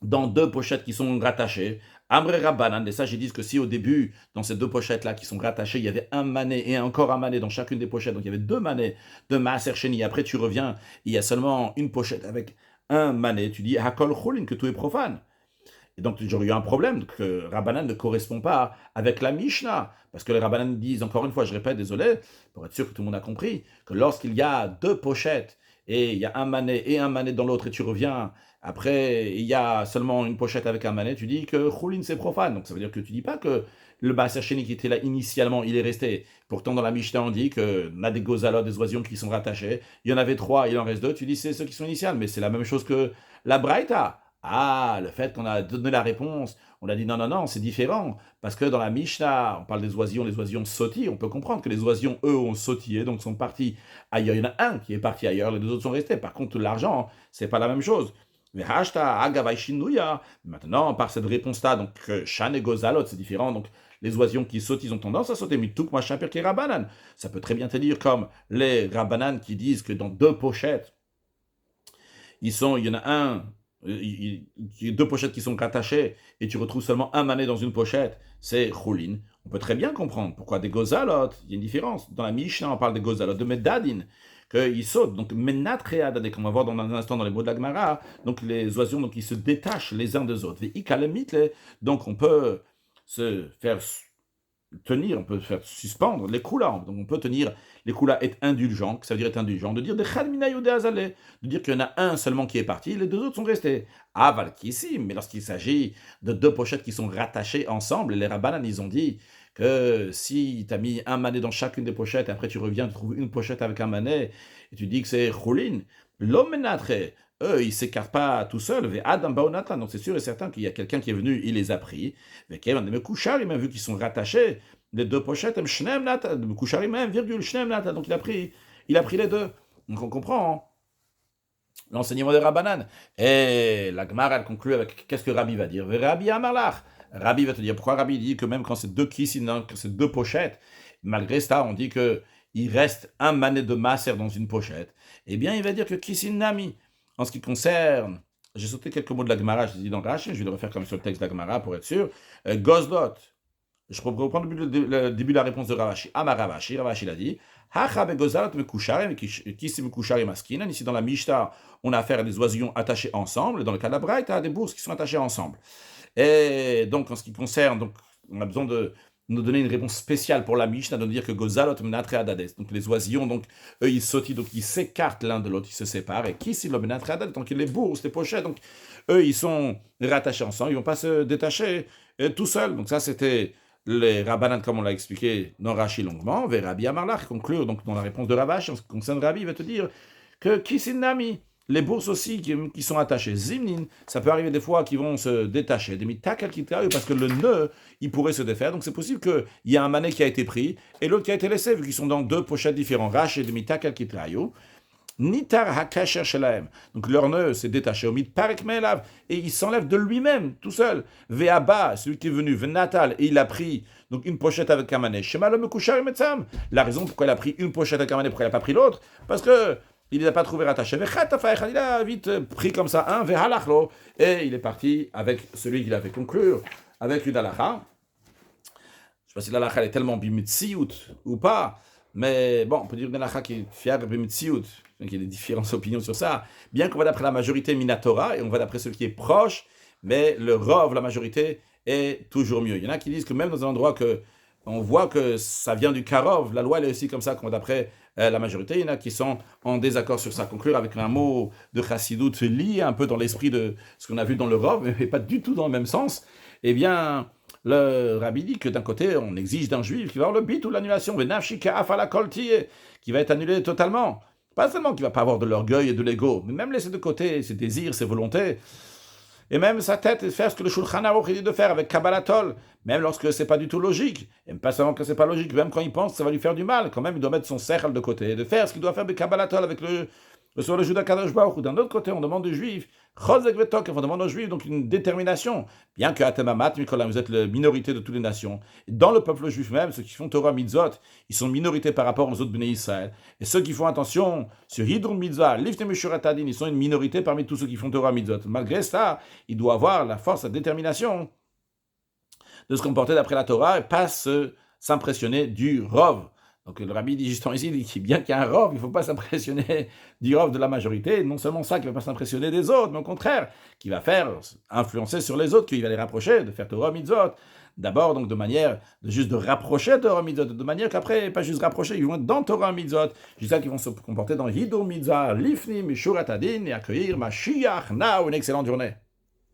dans deux pochettes qui sont rattachées, Amre Rabbanan, et ça, ils disent que si au début, dans ces deux pochettes-là qui sont rattachées, il y avait un mané et encore un mané dans chacune des pochettes, donc il y avait deux manés de Maaser Sheni, après tu reviens, il y a seulement une pochette avec un mané, tu dis Hakol Chulin, que tout est profane. Et donc j'aurais eu un problème, que Rabbanan ne correspond pas avec la Mishnah, parce que les Rabbanan disent, encore une fois, je répète, désolé, pour être sûr que tout le monde a compris, que lorsqu'il y a deux pochettes, et il y a un mané dans l'autre, et tu reviens, après, il y a seulement une pochette avec un manet, tu dis que Choulin c'est profane. Donc ça veut dire que tu dis pas que le Maaser Sheni qui était là initialement, il est resté. Pourtant, dans la Mishnah, on dit qu'on a des gozalot, des oisillons qui sont rattachés. Il y en avait trois, il en reste deux. Tu dis c'est ceux qui sont initiales. Mais c'est la même chose que la Braïta. Le fait qu'on a donné la réponse, on a dit non, non, non, c'est différent. Parce que dans la Mishnah, on parle des oisillons, les oisillons sautillent. On peut comprendre que les oisillons, eux, ont sautillé, donc sont partis ailleurs. Il y en a un qui est parti ailleurs, les deux autres sont restés. Par contre, l'argent, c'est pas la même chose. Maintenant, par cette réponse-là, donc Shan et Gozalot, c'est différent. Donc, les oisillons qui sautent, ils ont tendance à sauter. Mais tout moi chaper qui Rabbanan. Ça peut très bien te dire comme les Rabbanan qui disent que dans deux pochettes, il y en a un, il y a deux pochettes qui sont rattachées et tu retrouves seulement un mané dans une pochette, c'est Choulin. On peut très bien comprendre pourquoi des Gozalot, il y a une différence. Dans la Mishnah, on parle des Gozalot, de Medadin. Qu'ils sautent. Donc, menatreadade, comme on va voir dans un instant dans les mots de la Gemara, donc les oiseaux, donc ils se détachent les uns des autres. Donc, on peut se faire tenir, on peut faire suspendre les koulas. Donc on peut tenir les koulas être indulgent, ça veut dire être indulgent, de dire de dire qu'il y en a un seulement qui est parti, les deux autres sont restés. Aval qui ici, mais lorsqu'il s'agit de deux pochettes qui sont rattachées ensemble, les rabbanan, ils ont dit que si tu as mis un manet dans chacune des pochettes, et après tu reviens, tu trouves une pochette avec un manet, et tu dis que c'est choulin, l'homme eux, ils s'écartent pas tout seuls. Donc c'est sûr et certain qu'il y a quelqu'un qui est venu, il les a pris. Mais Kevin de Mekouchari, même vu qu'ils sont rattachés, les deux pochettes, Shneem Nata, de Mekouchari même, virgule, Shneem Nata. Donc il a pris les deux. Donc on comprend l'enseignement des Rabbanan. Et la Gemara, elle conclut avec qu'est-ce que Rabbi va dire. Rabbi Amalach. Rabbi va te dire pourquoi Rabbi dit que même quand c'est deux kissin, que c'est deux pochettes, malgré ça, on dit que il reste un manet de masser dans une pochette. Eh bien, il va dire que kissin nami. En ce qui concerne, j'ai sauté quelques mots de la Gemara, je l'ai dit dans Rashi, je vais le refaire comme sur le texte de la Gemara pour être sûr. Gozlot, je peux reprendre le début de la réponse de Ravashi. Amar Ravashi, Ravashi l'a dit. Hacha begozalot mekusharim, kisi mekusharim askinan. Ici dans la Mishnah, on a affaire à des oisillons attachés ensemble. Et dans le cas de la Braïta, des bourses qui sont attachées ensemble. Et donc, en ce qui concerne, donc, on a besoin de nous donner une réponse spéciale pour la Mishnah, de nous dire que Gozalot menatre adades. Donc les oisillons, donc eux ils sautent, donc ils s'écartent l'un de l'autre, ils se séparent. Et qui si le menatre adades, donc les bourses, les pochettes, donc eux ils sont rattachés ensemble, ils vont pas se détacher tout seuls. Donc ça c'était les Rabbanan comme on l'a expliqué dans Rashi longuement. Vers Rabbi Amarlach conclure donc dans la réponse de Ravash, en ce qui concerne Rabbi, il va te dire que Kisinami, les bourses aussi qui sont attachées, Zimnin, ça peut arriver des fois qu'ils vont se détacher, des mitakal qui parce que le nœud, il pourrait se défaire. Donc c'est possible qu'il y a un manet qui a été pris et l'autre qui a été laissé, vu qu'ils sont dans deux pochettes différentes. Rach et des mitakal qui Nitar hakasher shelaem. Donc leur nœud s'est détaché au mit parek melav et il s'enlève de lui-même tout seul. Ve'aba, celui qui est venu, ve'natal, et il a pris donc une pochette avec un manet. Shema lo mekushar metzam. La raison pourquoi il a pris une pochette avec un manet, pourquoi il n'a pas pris l'autre, parce que il ne l'a pas trouvé rattaché. Il a vite pris comme ça un, et il est parti avec celui qu'il avait conclure, avec une halakha. Je ne sais pas si l'halakha est tellement bimitsiout ou pas, mais bon, on peut dire une halakha qui est fiable bimitsiout. Donc il y a des différentes opinions sur ça. Bien qu'on va d'après la majorité minatora, et on va d'après celui qui est proche, mais le rov, la majorité, est toujours mieux. Il y en a qui disent que même dans un endroit que on voit que ça vient du karov, la loi elle est aussi comme ça, qu'on va d'après la majorité, il y en a qui sont en désaccord sur ça. Conclure avec un mot de chassidout lié un peu dans l'esprit de ce qu'on a vu dans le rov, mais pas du tout dans le même sens. Eh bien, le rabbi dit que d'un côté, on exige d'un juif qui va avoir le bit ou l'annulation, qui va être annulé totalement. Pas seulement qu'il ne va pas avoir de l'orgueil et de l'ego, mais même laisser de côté ses désirs, ses volontés, et même sa tête, et faire ce que le Shulchan Aruch dit de faire avec Kabbalatol, même lorsque c'est pas du tout logique, et pas seulement que c'est pas logique, même quand il pense que ça va lui faire du mal, quand même il doit mettre son sechel de côté, et de faire ce qu'il doit faire avec Kabbalatol, avec sur le Judas Kadosh Baruch Hu. D'un autre côté, on demande aux Juifs, Chozek Vetok, on demande aux Juifs donc une détermination, bien que Atemamat, Mikolam, vous êtes la minorité de toutes les nations. Dans le peuple juif même, ceux qui font Torah Mitzvot, ils sont minorité par rapport aux autres Bnei Israël. Et ceux qui font attention sur Hidrum Mitzvah, Lifte Meshurat Adin, ils sont une minorité parmi tous ceux qui font Torah Mitzvot. Malgré ça, il doit avoir la force, la détermination de se comporter d'après la Torah et pas s'impressionner du Rov. Donc le rabbi dit justement ici, il dit bien qu'il y a un rov, il ne faut pas s'impressionner du rov de la majorité, non seulement ça, qu'il ne va pas s'impressionner des autres, mais au contraire, qu'il va faire influencer sur les autres, qu'il va les rapprocher, de faire Torah Mitzvot. D'abord, donc de manière de juste de rapprocher Torah Mitzvot, de manière qu'après, pas juste rapprocher, ils vont être dans Torah Mitzvot, jusqu'à qu'ils vont se comporter dans Hidur Mitzvah, Lifni, Mishurat Adin, et accueillir Mashiach, now, une excellente journée.